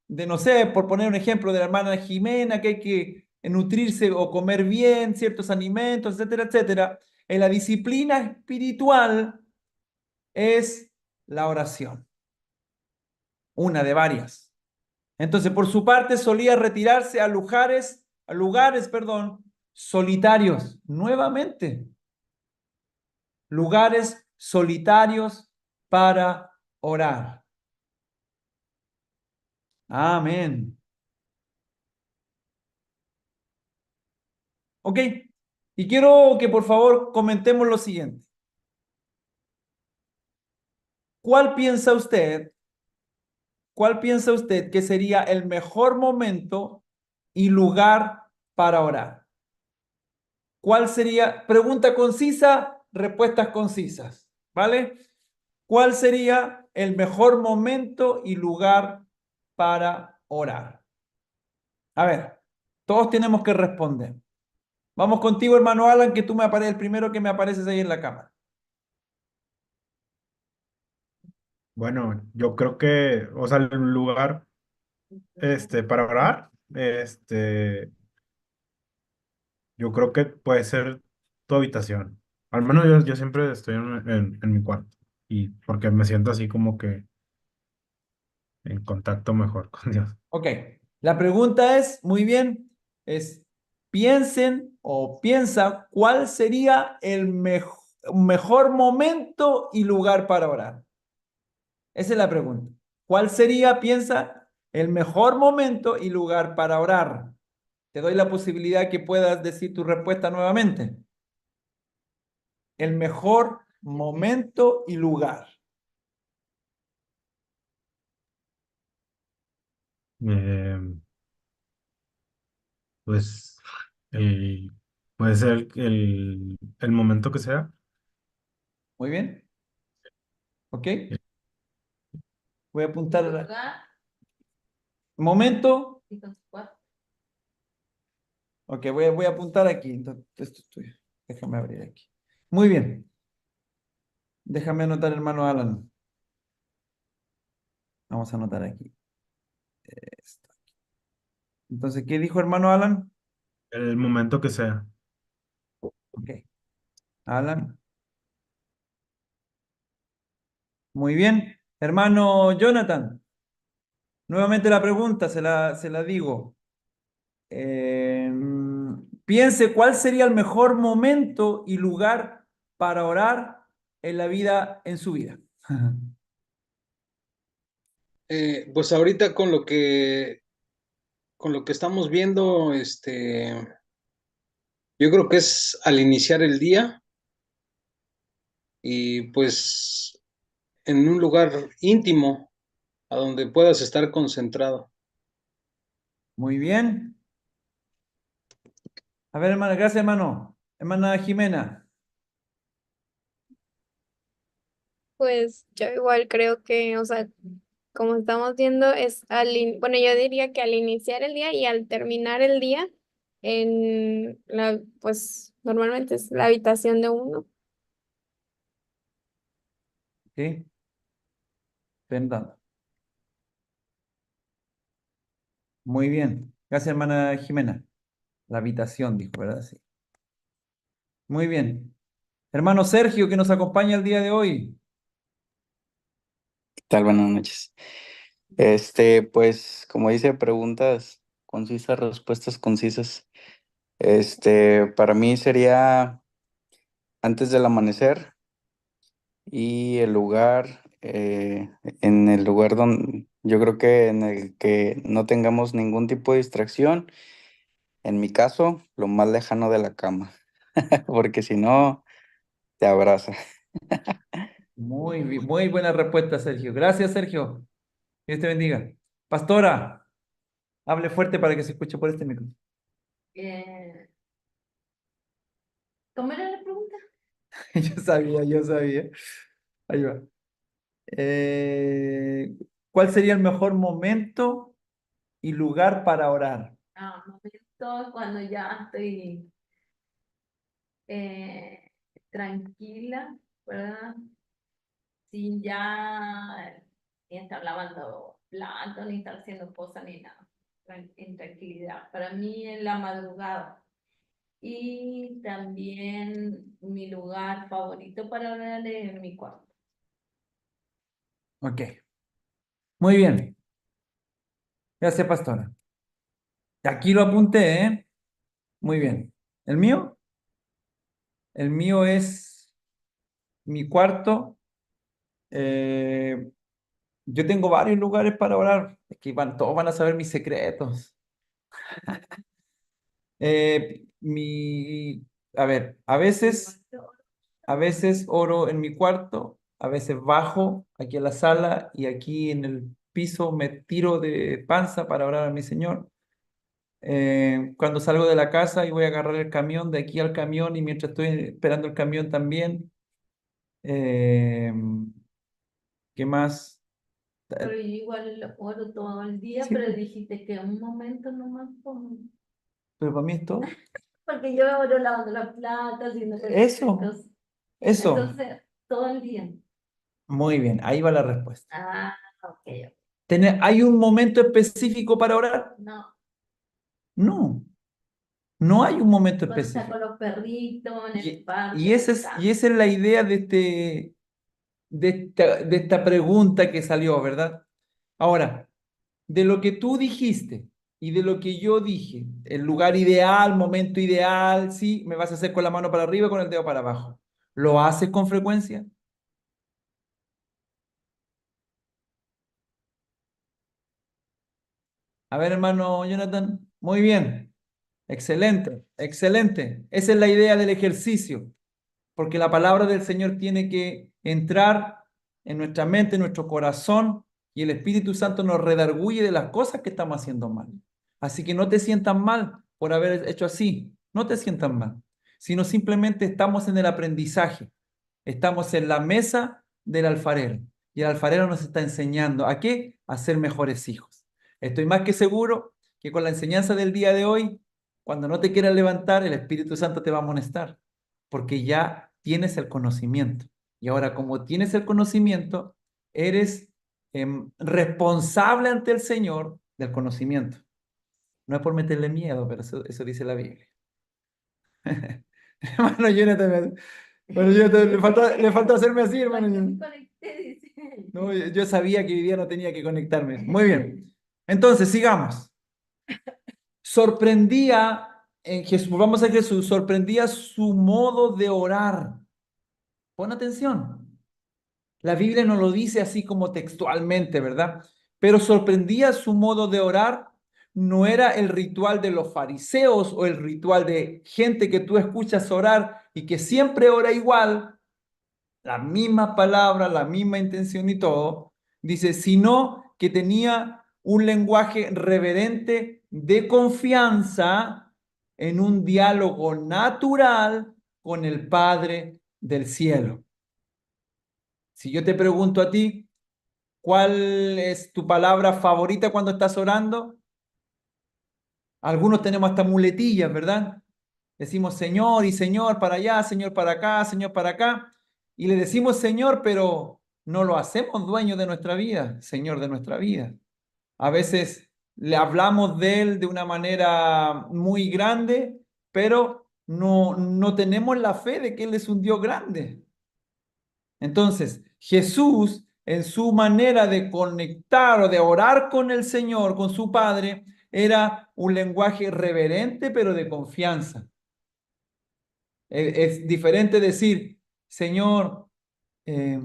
S1: no sé, por poner un ejemplo, de la hermana Jimena, que hay que nutrirse o comer bien ciertos alimentos, etcétera, etcétera. En la disciplina espiritual es la oración, una de varias. Entonces, por su parte, solía retirarse a lugares, solitarios, nuevamente, lugares solitarios para orar. Amén. Ok. Y quiero que por favor comentemos lo siguiente. ¿Cuál piensa usted? ¿Cuál piensa usted que sería el mejor momento y lugar para orar? ¿Cuál sería? Pregunta concisa, respuestas concisas, ¿vale? ¿Cuál sería el mejor momento y lugar para orar? A ver, todos tenemos que responder. Vamos contigo, hermano Alan, que tú me apareces el primero que me apareces ahí en la cámara.
S3: Bueno, yo creo que, o sea, el lugar, para orar, yo creo que puede ser tu habitación. Al menos yo siempre estoy en mi cuarto y porque me siento así como que en contacto mejor con Dios.
S1: Ok, la pregunta es, muy bien, es piensen o piensa cuál sería el mejor momento y lugar para orar. Esa es la pregunta. ¿Cuál sería, piensa, el mejor momento y lugar para orar? Te doy la posibilidad que puedas decir tu respuesta nuevamente. El mejor momento y lugar.
S3: Eh, pues el- puede ser el momento que sea.
S1: Muy bien. Ok. Voy a apuntar. Momento. Ok, voy a apuntar aquí. Entonces, esto es tuyo. Déjame abrir aquí. Muy bien. Déjame anotar, hermano Alan. Vamos a anotar aquí. Esto. Entonces, ¿qué dijo hermano Alan?
S3: El momento que sea.
S1: Ok. Alan. Muy bien. Hermano Jonathan. Nuevamente la pregunta, se la digo. Eh, Piense cuál sería el mejor momento y lugar para orar en la vida, en su vida.
S2: Pues ahorita con lo que estamos viendo, yo creo que es al iniciar el día y pues en un lugar íntimo a donde puedas estar concentrado.
S1: Muy bien. A ver, hermana, gracias, hermano. Hermana Jimena.
S4: Pues yo igual creo que, o sea, como estamos viendo, es bueno, yo diría que al iniciar el día y al terminar el día, pues normalmente es la habitación de uno.
S1: ¿Sí? Fernando. Muy bien. Gracias, hermana Jimena. La habitación, dijo, ¿verdad? Sí. Muy bien. Hermano Sergio, que nos acompaña el día de hoy.
S5: ¿Qué tal? Buenas noches. Pues, como dice, preguntas concisas, respuestas concisas. Para mí sería antes del amanecer y el lugar, en el lugar donde yo creo que en el que no tengamos ningún tipo de distracción. En mi caso, lo más lejano de la cama, porque si no, te abraza.
S1: Muy buena respuesta, Sergio. Gracias, Sergio. Dios te bendiga. Pastora, hable fuerte para que se escuche por este micrófono.
S6: ¿Cómo era la pregunta?
S1: Yo sabía. Ahí va. ¿Cuál sería el mejor momento y lugar para orar?
S6: Momento cuando ya estoy tranquila, ¿verdad? Sin ya ni estar lavando platos, ni estar haciendo cosas, ni nada. En tranquilidad. Para mí en la madrugada. Y también mi lugar favorito para orar es en mi cuarto.
S1: Ok. Muy bien. Gracias, pastora. Aquí lo apunté, ¿eh? Muy bien. ¿El mío? El mío es mi cuarto. Eh, yo tengo varios lugares para orar. Es que todos van a saber mis secretos. A ver, a veces oro en mi cuarto, a veces bajo aquí en la sala y aquí en el piso me tiro de panza para orar a mi Señor. cuando salgo de la casa y voy a agarrar el camión, de aquí al camión, y mientras estoy esperando el camión también. Eh, ¿Qué más?
S6: Pero yo igual lo oro todo el día,
S1: Sí,
S6: pero dijiste que un momento nomás,
S1: pero para mí es todo.
S6: porque yo oro lavando la plata, haciendo
S1: Eso,
S6: cositas.
S1: eso.
S6: Entonces, todo el día.
S1: Muy bien, ahí va la respuesta.
S6: Ah, ok.
S1: ¿Hay un momento específico para orar?
S6: No,
S1: No, no hay un momento
S6: cuando está
S1: específico.
S6: con los perritos en el parque.
S1: Y esa es la idea de esta pregunta que salió, ¿verdad? Ahora, de lo que tú dijiste y de lo que yo dije, el lugar ideal, momento ideal, sí, me vas a hacer con la mano para arriba y con el dedo para abajo. ¿Lo haces con frecuencia? A ver, hermano Jonathan, muy bien. Excelente, excelente. Esa es la idea del ejercicio, porque la palabra del Señor tiene que entrar en nuestra mente, en nuestro corazón, y el Espíritu Santo nos redarguye de las cosas que estamos haciendo mal. Así que no te sientas mal por haber hecho así, no te sientas mal, sino simplemente estamos en el aprendizaje, estamos en la mesa del alfarero, y el alfarero nos está enseñando a qué, a ser mejores hijos. Estoy más que seguro que con la enseñanza del día de hoy, cuando no te quieras levantar, el Espíritu Santo te va a amonestar, porque ya tienes el conocimiento. Y ahora, como tienes el conocimiento, eres responsable ante el Señor del conocimiento. No es por meterle miedo, pero eso dice la Biblia. Hermano Jonathan, bueno, le faltó hacerme así, hermano.
S6: Me conecté, dice.
S1: No, yo sabía que hoy día no tenía que conectarme. Muy bien. Entonces, sigamos. Sorprendía en Jesús, vamos a Jesús, sorprendía su modo de orar. Pon atención. La Biblia no lo dice así como textualmente, ¿verdad? Pero sorprendía su modo de orar. No era el ritual de los fariseos o el ritual de gente que tú escuchas orar y que siempre ora igual, la misma palabra, la misma intención y todo. Dice, sino que tenía un lenguaje reverente de confianza en un diálogo natural con el Padre del cielo. Si yo te pregunto a ti, ¿cuál es tu palabra favorita cuando estás orando? Algunos tenemos hasta muletillas, ¿verdad? Decimos Señor y Señor para allá, Señor para acá, Señor para acá. Y le decimos Señor, pero no lo hacemos dueño de nuestra vida, Señor de nuestra vida. A veces le hablamos de Él de una manera muy grande, pero no tenemos la fe de que Él es un Dios grande. Entonces, Jesús, en su manera de conectar o de orar con el Señor, con su Padre, era un lenguaje reverente, pero de confianza. Es diferente decir, Señor, eh,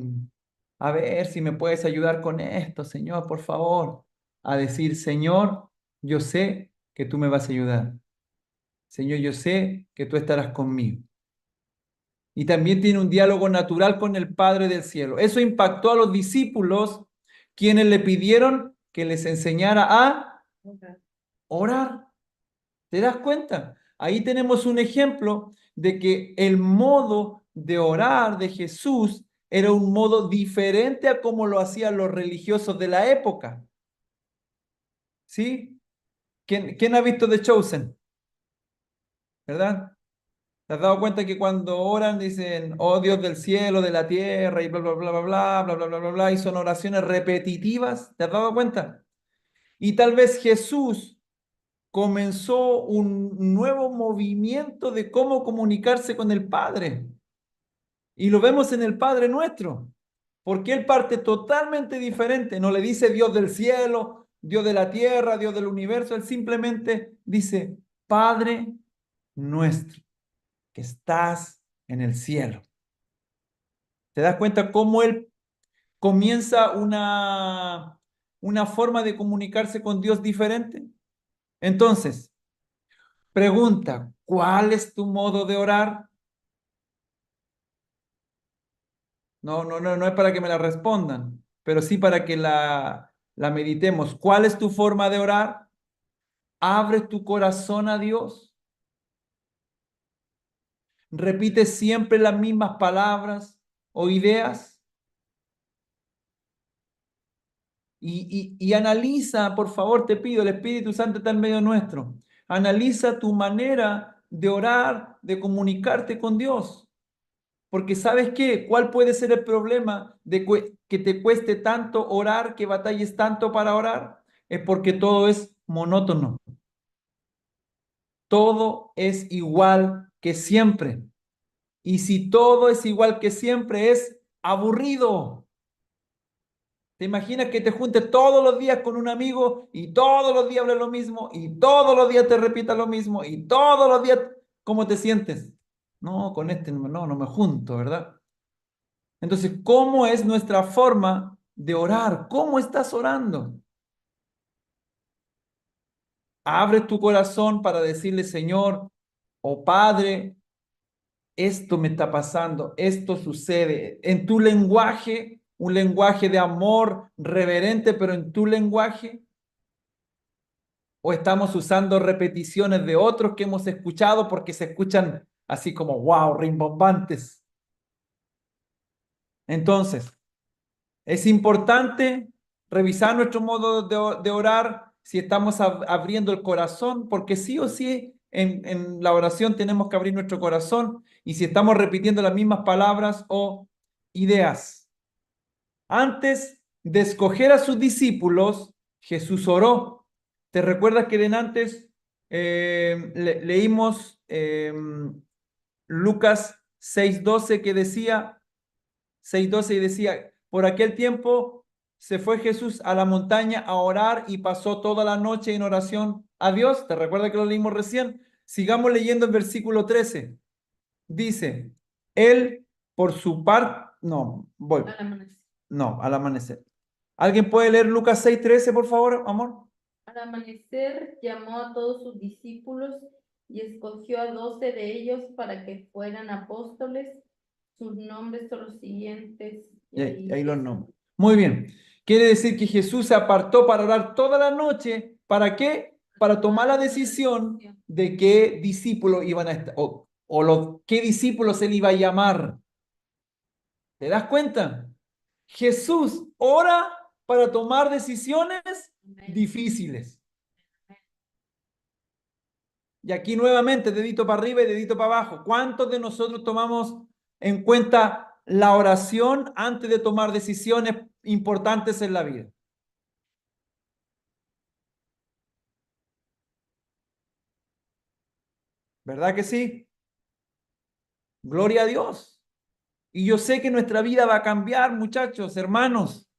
S1: a ver si me puedes ayudar con esto, Señor, por favor. A decir, Señor, yo sé que tú me vas a ayudar. Señor, yo sé que tú estarás conmigo. Y también tiene un diálogo natural con el Padre del cielo. Eso impactó a los discípulos, quienes le pidieron que les enseñara a orar. ¿Te das cuenta? Ahí tenemos un ejemplo de que el modo de orar de Jesús era un modo diferente a como lo hacían los religiosos de la época. ¿Sí? ¿Quién ha visto The Chosen? ¿Verdad? ¿Te has dado cuenta que cuando oran dicen, oh Dios del cielo, de la tierra, y bla, bla, bla, bla, bla, bla, bla, bla, bla, bla, y son oraciones repetitivas? ¿Te has dado cuenta? Y tal vez Jesús comenzó un nuevo movimiento de cómo comunicarse con el Padre. Y lo vemos en el Padre nuestro, porque Él parte totalmente diferente. No le dice Dios del cielo, Dios de la tierra, Dios del universo. Él simplemente dice, Padre nuestro, que estás en el cielo. ¿Te das cuenta cómo Él comienza una forma de comunicarse con Dios diferente? Entonces, pregunta, ¿cuál es tu modo de orar? No es para que me la respondan, pero sí para que la meditemos. ¿Cuál es tu forma de orar? ¿Abres tu corazón a Dios? ¿Repites siempre las mismas palabras o ideas? Y analiza, por favor, te pido, el Espíritu Santo está en medio nuestro. Analiza tu manera de orar, de comunicarte con Dios. Porque ¿sabes qué? ¿Cuál puede ser el problema de que te cueste tanto orar, que batalles tanto para orar? Es porque todo es monótono. Todo es igual que siempre. Y si todo es igual que siempre, es aburrido. ¿Te imaginas que te juntes todos los días con un amigo y todos los días hables lo mismo y todos los días te repita lo mismo y todos los días, ¿cómo te sientes? No, con este no me junto, ¿verdad? Entonces, ¿cómo es nuestra forma de orar? ¿Cómo estás orando? Abre tu corazón para decirle, Señor, o Padre, esto me está pasando, esto sucede. En tu lenguaje, un lenguaje de amor reverente, pero en tu lenguaje, o estamos usando repeticiones de otros que hemos escuchado porque se escuchan así como, wow, rimbombantes. Entonces, es importante revisar nuestro modo de orar, si estamos abriendo el corazón, porque sí o sí en la oración tenemos que abrir nuestro corazón, y si estamos repitiendo las mismas palabras o ideas. Antes de escoger a sus discípulos, Jesús oró. ¿Te recuerdas que de antes leímos Lucas 6:12 que decía, 6:12 y decía, por aquel tiempo se fue Jesús a la montaña a orar y pasó toda la noche en oración a Dios? ¿Te recuerdas que lo leímos recién? Sigamos leyendo el versículo 13. Dice, él por su parte,
S6: Al amanecer.
S1: al amanecer. ¿Alguien puede leer Lucas 6:13, por favor, amor?
S6: Al amanecer llamó a todos sus discípulos y escogió a 12 de ellos para que fueran apóstoles. Sus nombres son los siguientes.
S1: Y ahí los nombres. Muy bien. Quiere decir que Jesús se apartó para orar toda la noche. ¿Para qué? Para tomar la decisión de qué discípulos iban a estar, qué discípulos él iba a llamar. ¿Te das cuenta? Jesús ora para tomar decisiones difíciles. Y aquí nuevamente, dedito para arriba y dedito para abajo. ¿Cuántos de nosotros tomamos en cuenta la oración antes de tomar decisiones importantes en la vida? ¿Verdad que sí? Gloria a Dios. Y yo sé que nuestra vida va a cambiar, muchachos, hermanos.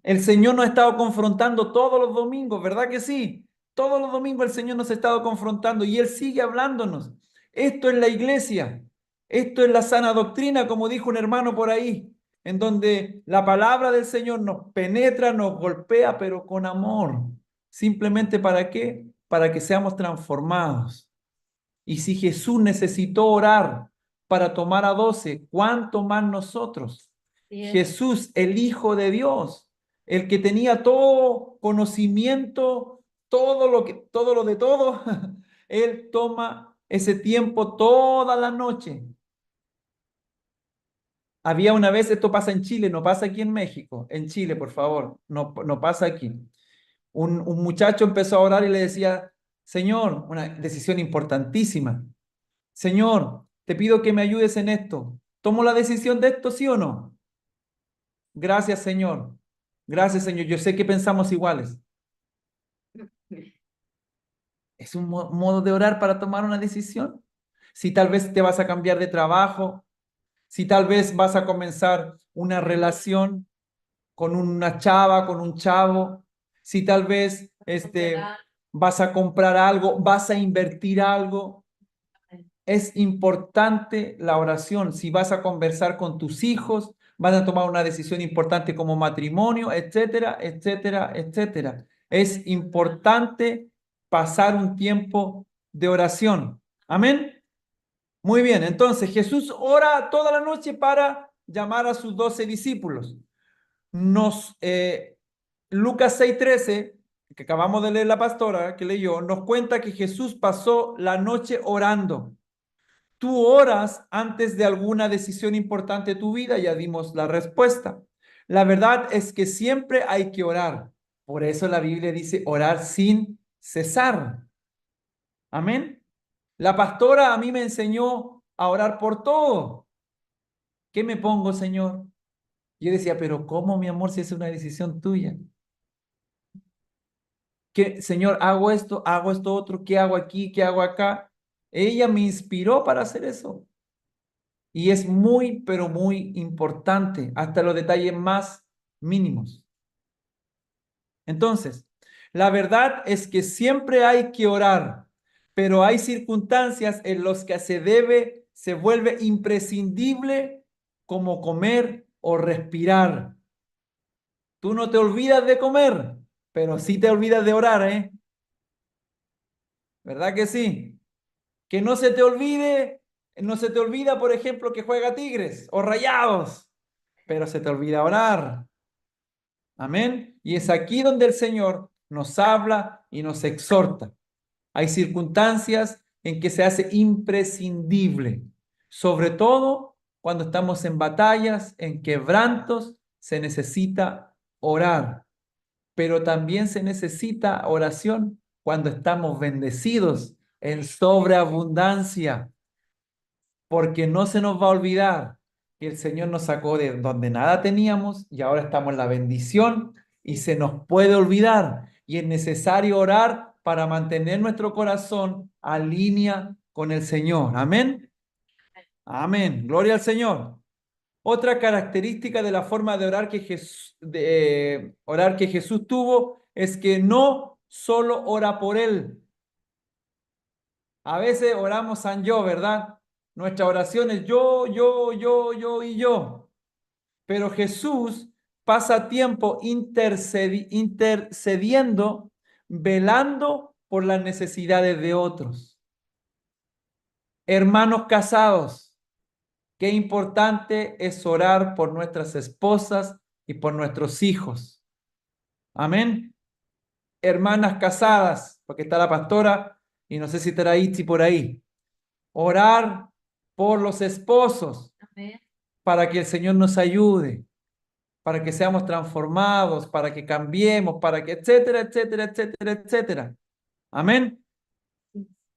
S1: El Señor nos ha estado confrontando todos los domingos, ¿verdad que sí? Todos los domingos el Señor nos ha estado confrontando y Él sigue hablándonos. Esto es la iglesia. Esto es la sana doctrina, como dijo un hermano por ahí, en donde la palabra del Señor nos penetra, nos golpea, pero con amor. ¿Simplemente para qué? Para que seamos transformados. Y si Jesús necesitó orar para tomar a 12, ¿cuánto más nosotros? Jesús, el Hijo de Dios, el que tenía todo conocimiento, todo lo de todo, Él toma ese tiempo toda la noche. Había una vez, esto pasa en Chile, no pasa aquí en México, en Chile, por favor, no pasa aquí. Un muchacho empezó a orar y le decía, Señor, una decisión importantísima. Señor, te pido que me ayudes en esto. ¿Tomo la decisión de esto, sí o no? Gracias, Señor. Gracias, Señor. Yo sé que pensamos iguales. Es un modo de orar para tomar una decisión. Si tal vez te vas a cambiar de trabajo, si tal vez vas a comenzar una relación con una chava, con un chavo, si tal vez vas a comprar algo, vas a invertir algo. Es importante la oración. Si vas a conversar con tus hijos, van a tomar una decisión importante como matrimonio, etcétera, etcétera, etcétera. Es importante pasar un tiempo de oración. Amén. Muy bien, entonces Jesús ora toda la noche para llamar a sus 12 discípulos. Lucas 6:13 que acabamos de leer la pastora que leyó, nos cuenta que Jesús pasó la noche orando. ¿Tú oras antes de alguna decisión importante de tu vida? Ya dimos la respuesta. La verdad es que siempre hay que orar. Por eso la Biblia dice orar sin cesar. Amén. La pastora a mí me enseñó a orar por todo. ¿Qué me pongo, Señor? Yo decía, pero ¿cómo, mi amor, si es una decisión tuya? ¿Qué, Señor, hago esto otro, ¿qué hago aquí, qué hago acá? Ella me inspiró para hacer eso. Y es muy, pero muy importante, hasta los detalles más mínimos. Entonces, la verdad es que siempre hay que orar, pero hay circunstancias en las que se vuelve imprescindible, como comer o respirar. Tú no te olvidas de comer, pero sí te olvidas de orar, ¿eh? ¿Verdad que sí? Que no se te olvide, no se te olvida, por ejemplo, que juega Tigres o Rayados, pero se te olvida orar. Amén. Y es aquí donde el Señor nos habla y nos exhorta. Hay circunstancias en que se hace imprescindible, sobre todo cuando estamos en batallas, en quebrantos, se necesita orar, pero también se necesita oración cuando estamos bendecidos en sobreabundancia, porque no se nos va a olvidar que el Señor nos sacó de donde nada teníamos y ahora estamos en la bendición y se nos puede olvidar y es necesario orar para mantener nuestro corazón a línea con el Señor. Amén. Amén. Gloria al Señor. Otra característica de la forma de orar que Jesús tuvo es que no solo ora por él. A veces oramos San yo, ¿verdad? Nuestra oración es yo y yo. Pero Jesús pasa tiempo intercediendo, velando por las necesidades de otros. Hermanos casados, qué importante es orar por nuestras esposas y por nuestros hijos. Amén. Hermanas casadas, porque está la pastora y no sé si estará Itzi por ahí. Orar por los esposos
S6: Amén.
S1: para que el Señor nos ayude, para que seamos transformados, para que cambiemos, para que etcétera, etcétera, etcétera, etcétera. Amén.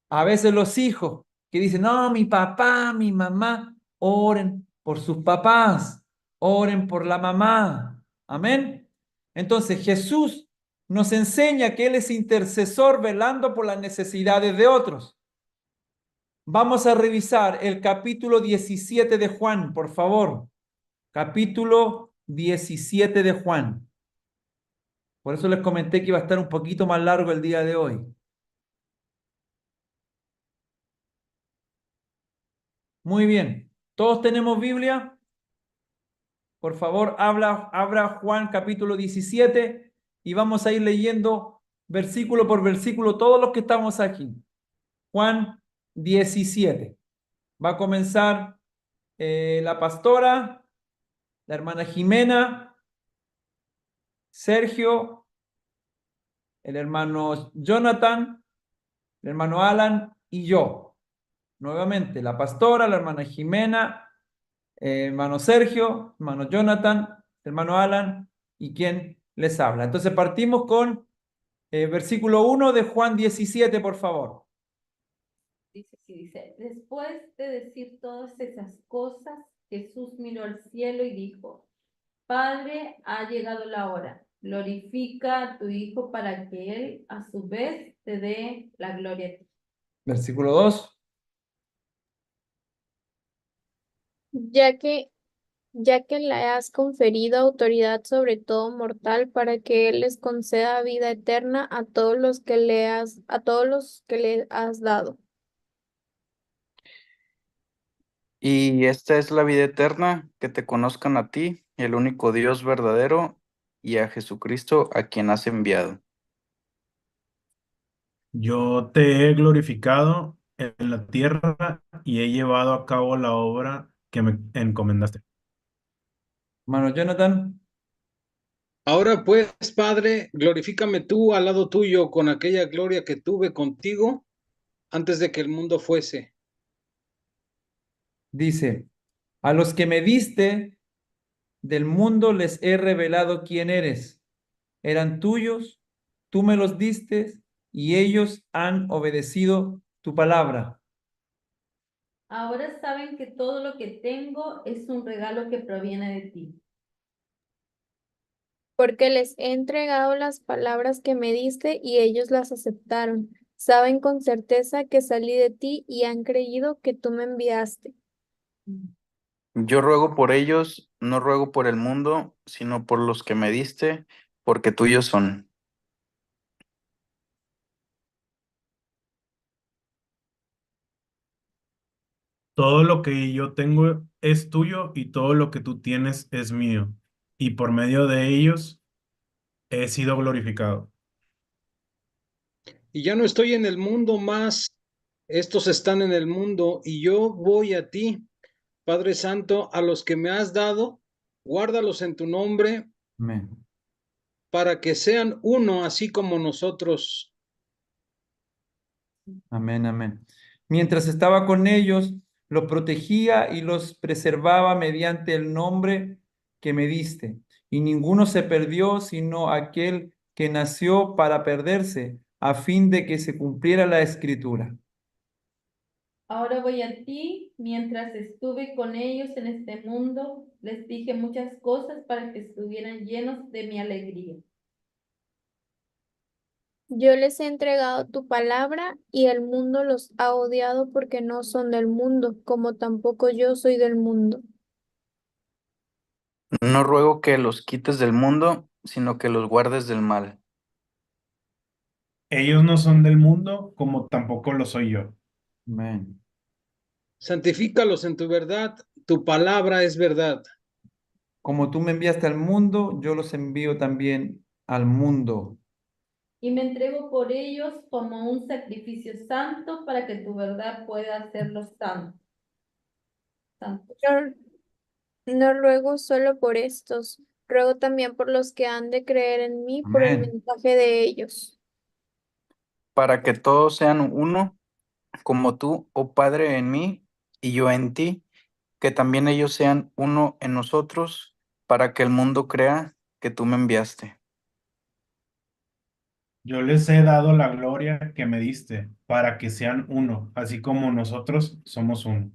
S1: A veces los hijos que dicen, no, mi papá, mi mamá, oren por sus papás, oren por la mamá. Amén. Entonces Jesús nos enseña que Él es intercesor velando por las necesidades de otros. Vamos a revisar el capítulo 17 de Juan, por favor. Capítulo 17 de Juan. Por eso les comenté que iba a estar un poquito más largo el día de hoy. Muy bien. ¿Todos tenemos Biblia? Por favor, abra Juan capítulo 17 y vamos a ir leyendo versículo por versículo todos los que estamos aquí. Juan 17. Va a comenzar la pastora, la hermana Jimena, Sergio, el hermano Jonathan, el hermano Alan y yo. Nuevamente, la pastora, la hermana Jimena, hermano Sergio, hermano Jonathan, hermano Alan y quien les habla. Entonces partimos con versículo 1 de Juan 17, por favor.
S6: Dice, después de decir todas esas cosas, Jesús miró al cielo y dijo, Padre, ha llegado la hora. Glorifica a tu Hijo para que Él a su vez te dé la gloria a ti.
S1: Versículo 2.
S4: Ya que, ya que le has conferido autoridad sobre todo mortal para que Él les conceda vida eterna a todos los que a todos los que le has dado.
S5: Y esta es la vida eterna, que te conozcan a ti, el único Dios verdadero, y a Jesucristo a quien has enviado.
S3: Yo te he glorificado en la tierra y he llevado a cabo la obra que me encomendaste.
S1: Hermano Jonathan.
S2: Ahora pues, Padre, glorifícame tú al lado tuyo con aquella gloria que tuve contigo antes de que el mundo fuese.
S1: Dice, a los que me diste del mundo les he revelado quién eres. Eran tuyos, tú me los diste y ellos han obedecido tu palabra.
S6: Ahora saben que todo lo que tengo es un regalo que proviene de ti.
S4: Porque les he entregado las palabras que me diste y ellos las aceptaron. Saben con certeza que salí de ti y han creído que tú me enviaste.
S5: Yo ruego por ellos, no ruego por el mundo, sino por los que me diste, porque tuyos son.
S3: Todo lo que yo tengo es tuyo y todo lo que tú tienes es mío. Y por medio de ellos he sido glorificado.
S2: Y ya no estoy en el mundo más, estos están en el mundo y yo voy a ti, Padre Santo, a los que me has dado, guárdalos en tu nombre
S1: Amén.
S2: para que sean uno, así como nosotros.
S1: Amén, amén. Mientras estaba con ellos, los protegía y los preservaba mediante el nombre que me diste. Y ninguno se perdió, sino aquel que nació para perderse, a fin de que se cumpliera la escritura.
S6: Ahora voy a ti, mientras estuve con ellos en este mundo, les dije muchas cosas para que estuvieran llenos de mi alegría.
S4: Yo les he entregado tu palabra y el mundo los ha odiado porque no son del mundo, como tampoco yo soy del mundo.
S5: No ruego que los quites del mundo, sino que los guardes del mal.
S3: Ellos no son del mundo, como tampoco lo soy yo.
S1: Amén.
S2: Santifícalos en tu verdad, tu palabra es verdad.
S1: Como tú me enviaste al mundo, yo los envío también al mundo.
S6: Y me entrego por ellos como un sacrificio santo para que tu verdad pueda hacerlos santos.
S4: No, no ruego solo por estos, ruego también por los que han de creer en mí por el
S1: Amén.
S4: mensaje de ellos.
S5: Para que todos sean uno, como tú, oh Padre, en mí y yo en ti, que también ellos sean uno en nosotros, para que el mundo crea que tú me enviaste.
S3: Yo les he dado la gloria que me diste, para que sean uno, así como nosotros somos uno.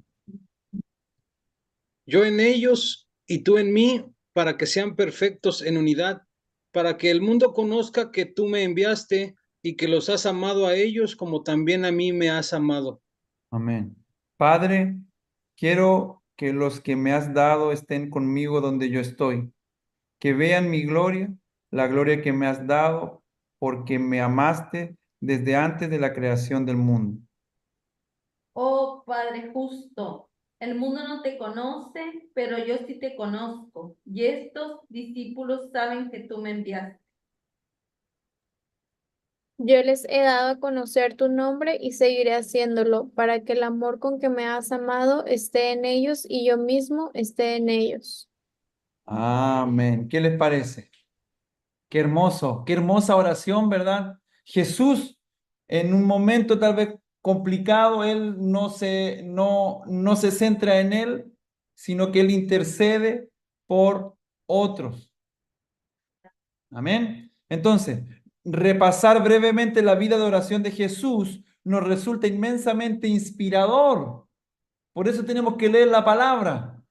S2: Yo en ellos y tú en mí, para que sean perfectos en unidad, para que el mundo conozca que tú me enviaste y que los has amado a ellos como también a mí me has amado.
S1: Amén. Padre, quiero que los que me has dado estén conmigo donde yo estoy, que vean mi gloria, la gloria que me has dado, porque me amaste desde antes de la creación del mundo.
S6: Oh Padre justo, el mundo no te conoce, pero yo sí te conozco, y estos discípulos saben que tú me enviaste.
S4: Yo les he dado a conocer tu nombre y seguiré haciéndolo, para que el amor con que me has amado esté en ellos y yo mismo esté en ellos.
S1: Amén. ¿Qué les parece? Qué hermosa oración, ¿verdad? Jesús, en un momento tal vez complicado, él no se centra en él, sino que él intercede por otros. Amén. Entonces, repasar brevemente la vida de oración de Jesús nos resulta inmensamente inspirador. Por eso tenemos que leer la palabra.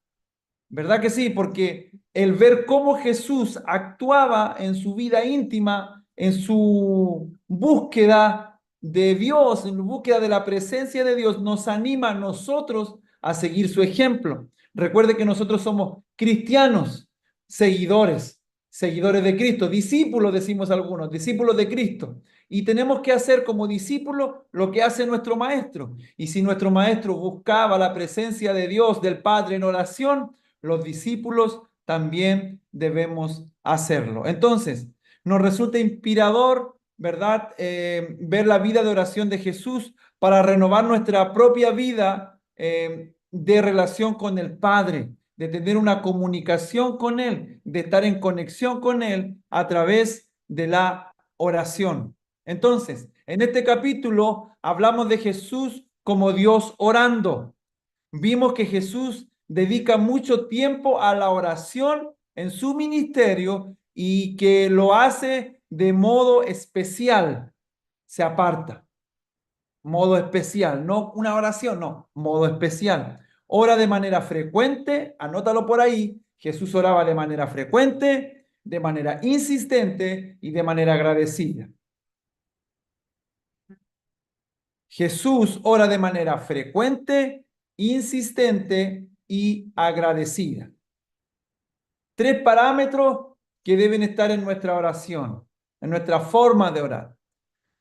S1: ¿Verdad que sí? Porque el ver cómo Jesús actuaba en su vida íntima, en su búsqueda de Dios, en la búsqueda de la presencia de Dios, nos anima a nosotros a seguir su ejemplo. Recuerde que nosotros somos cristianos, seguidores, seguidores de Cristo, discípulos, decimos algunos, discípulos de Cristo. Y tenemos que hacer como discípulos lo que hace nuestro maestro. Y si nuestro maestro buscaba la presencia de Dios, del Padre en oración, los discípulos también debemos hacerlo. Entonces, nos resulta inspirador, ¿verdad? Ver la vida de oración de Jesús para renovar nuestra propia vida de relación con el Padre. de tener una comunicación con Él, de estar en conexión con Él a través de la oración. Entonces, en este capítulo hablamos de Jesús como Dios orando. Vimos que Jesús dedica mucho tiempo a la oración en su ministerio y que lo hace de modo especial. Se aparta. Modo especial, no una oración, no, modo especial. Ora de manera frecuente, anótalo por ahí. Jesús oraba de manera frecuente, de manera insistente y de manera agradecida. Jesús ora de manera frecuente, insistente y agradecida. 3 parámetros que deben estar en nuestra oración, en nuestra forma de orar.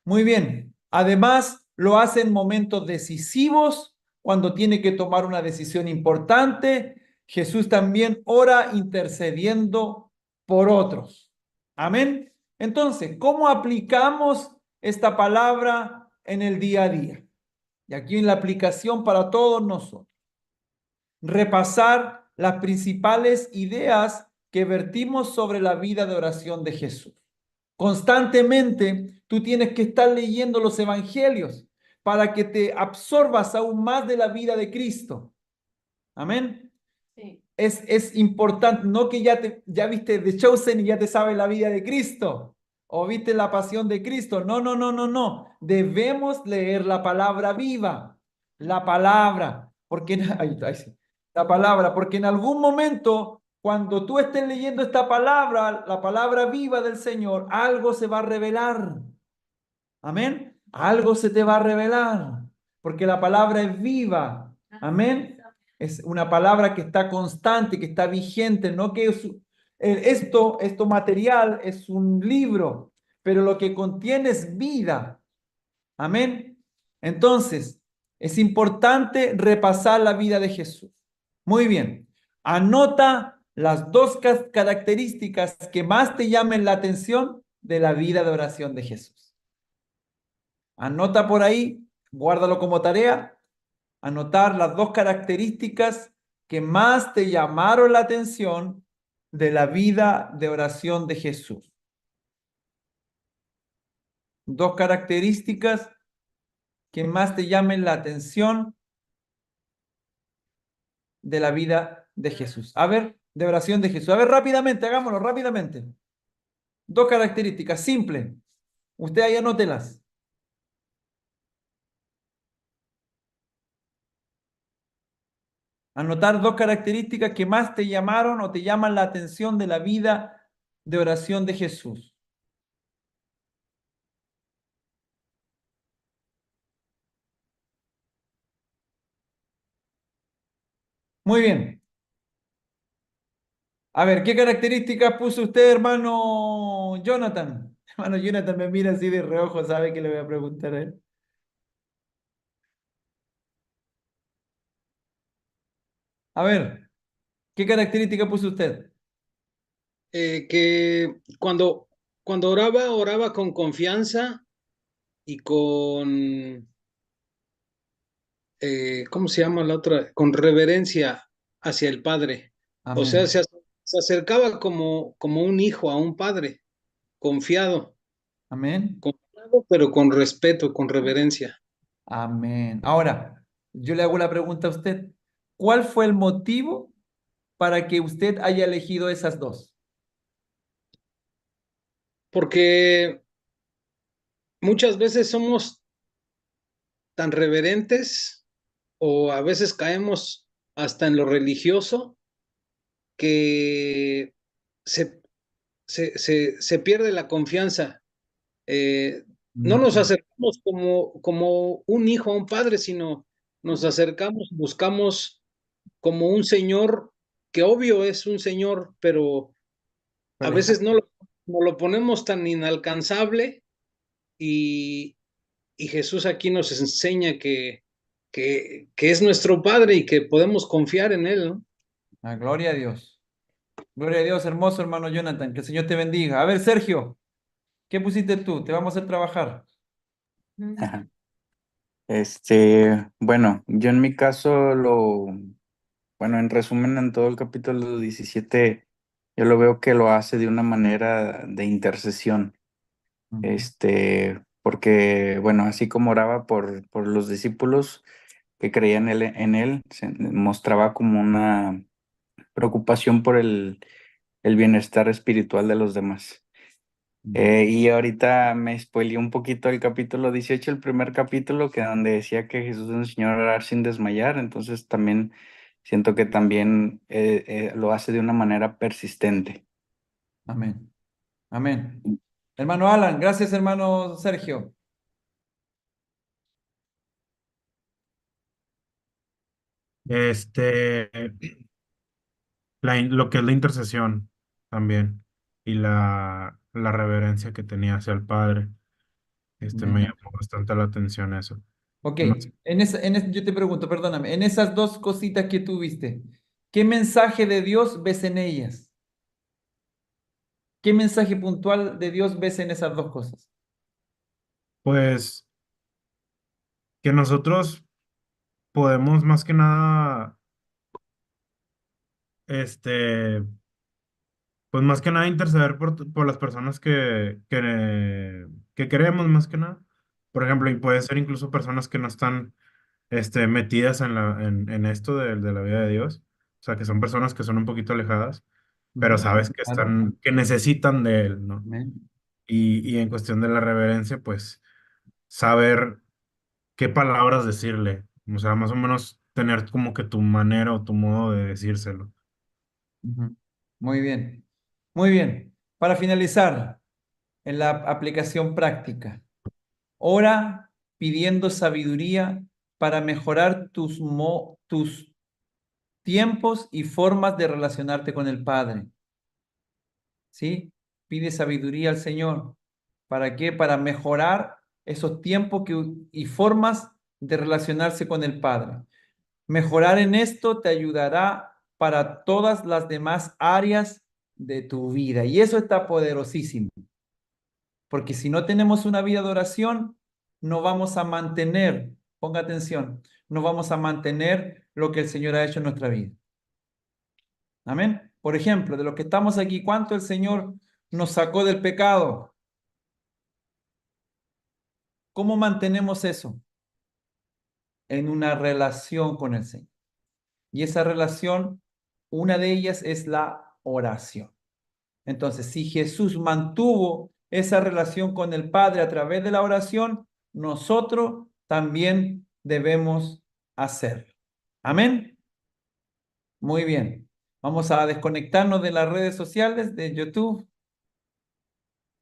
S1: Muy bien. Además, lo hace en momentos decisivos, cuando tiene que tomar una decisión importante. Jesús también ora intercediendo por otros. Amén. Entonces, ¿cómo aplicamos esta palabra en el día a día? Y aquí en la aplicación para todos nosotros. Repasar las principales ideas que vertimos sobre la vida de oración de Jesús. Constantemente tú tienes que estar leyendo los evangelios para que te absorbas aún más de la vida de Cristo. Amén.
S6: Sí.
S1: Es importante, no que ya viste The Chosen y ya te sabes la vida de Cristo o viste la pasión de Cristo. No, no, no, no, no. Debemos leer la palabra viva, la palabra, porque la palabra, porque en algún momento cuando tú estés leyendo esta palabra, la palabra viva del Señor, algo se va a revelar. Amén. Algo se te va a revelar, porque la palabra es viva. Amén. Es una palabra que está constante, que está vigente, no que esto material es un libro, pero lo que contiene es vida. Amén. Entonces, es importante repasar la vida de Jesús. Muy bien. Anota las 2 características que más te llamen la atención de la vida de oración de Jesús. Anota por ahí, guárdalo como tarea. Anotar las 2 características que más te llamaron la atención de la vida de oración de Jesús. 2 características que más te llamen la atención de la vida de Jesús. A ver, de oración de Jesús. A ver, rápidamente, hagámoslo rápidamente. 2 características, simple. Usted ahí anótelas. Anotar 2 características que más te llamaron o te llaman la atención de la vida de oración de Jesús. Muy bien. A ver, ¿qué características puso usted, hermano Jonathan? Hermano Jonathan me mira así de reojo, sabe que le voy a preguntar a él. A ver, ¿qué característica puso usted?
S2: Que cuando oraba con confianza y con, ¿cómo se llama la otra? Con reverencia hacia el Padre. O sea,
S1: Amén.
S2: se acercaba como un hijo a un padre, confiado,
S1: Amén.
S2: pero con respeto, con reverencia.
S1: Amén. Ahora, yo le hago la pregunta a usted. ¿Cuál fue el motivo para que usted haya elegido esas 2?
S2: Porque muchas veces somos tan reverentes o a veces caemos hasta en lo religioso que se, se pierde la confianza. No nos acercamos como un hijo a un padre, sino nos acercamos, buscamos como un señor, que obvio es un señor, pero a veces no lo ponemos tan inalcanzable y Jesús aquí nos enseña que es nuestro Padre y que podemos confiar en Él, ¿no?
S1: Gloria a Dios. Gloria a Dios, hermoso hermano Jonathan. Que el Señor te bendiga. A ver, Sergio, ¿qué pusiste tú? Te vamos a hacer trabajar.
S5: Bueno, yo en mi caso bueno, en resumen, en todo el capítulo 17, yo lo veo que lo hace de una manera de intercesión. Porque, bueno, así como oraba por los discípulos que creían en él, se mostraba como una preocupación por el bienestar espiritual de los demás. Y ahorita me spoileé un poquito el capítulo 18, el primer capítulo, que donde decía que Jesús nos enseñó a orar sin desmayar, entonces también siento que también lo hace de una manera persistente.
S1: Amén. Amén. Hermano Alan, gracias, hermano Sergio.
S3: Este, lo que es la intercesión también y la reverencia que tenía hacia el Padre, me
S1: Amén.
S3: llamó bastante la atención eso.
S1: Ok,
S3: Más-
S1: yo te pregunto, perdóname, en esas dos cositas que tú viste, ¿qué mensaje de Dios ves en ellas? ¿Qué mensaje puntual de Dios ves en esas dos cosas?
S3: Pues que nosotros podemos más que nada, este, pues más que nada interceder por las personas que queremos más que nada. Por ejemplo, y puede ser incluso personas que no están metidas en esto de la vida de Dios. O sea, que son personas que son un poquito alejadas, pero
S1: Ujú,
S3: sabes que
S1: claro.
S3: que necesitan de Él, ¿no?
S1: Amén.
S3: Y en cuestión de la reverencia, pues saber qué palabras decirle. O sea, más o menos tener como que tu manera o tu modo de decírselo.
S1: Ujú. Muy bien, muy bien. Para finalizar, en la aplicación práctica, ora pidiendo sabiduría para mejorar tus tiempos y formas de relacionarte con el Padre. ¿Sí? Pide sabiduría al Señor. ¿Para qué? Para mejorar esos tiempos y formas de relacionarse con el Padre. Mejorar en esto te ayudará para todas las demás áreas de tu vida. Y eso está poderosísimo, porque si no tenemos una vida de oración, no vamos a mantener, ponga atención, no vamos a mantener lo que el Señor ha hecho en nuestra vida. Amén. Por ejemplo, de los que estamos aquí, ¿cuánto el Señor nos sacó del pecado? ¿Cómo mantenemos eso? En una relación con el Señor. Y esa relación, una de ellas es la oración. Entonces, si Jesús mantuvo esa relación con el Padre a través de la oración, nosotros también debemos hacerlo. Amén. Muy bien. Vamos a desconectarnos de las redes sociales, de YouTube.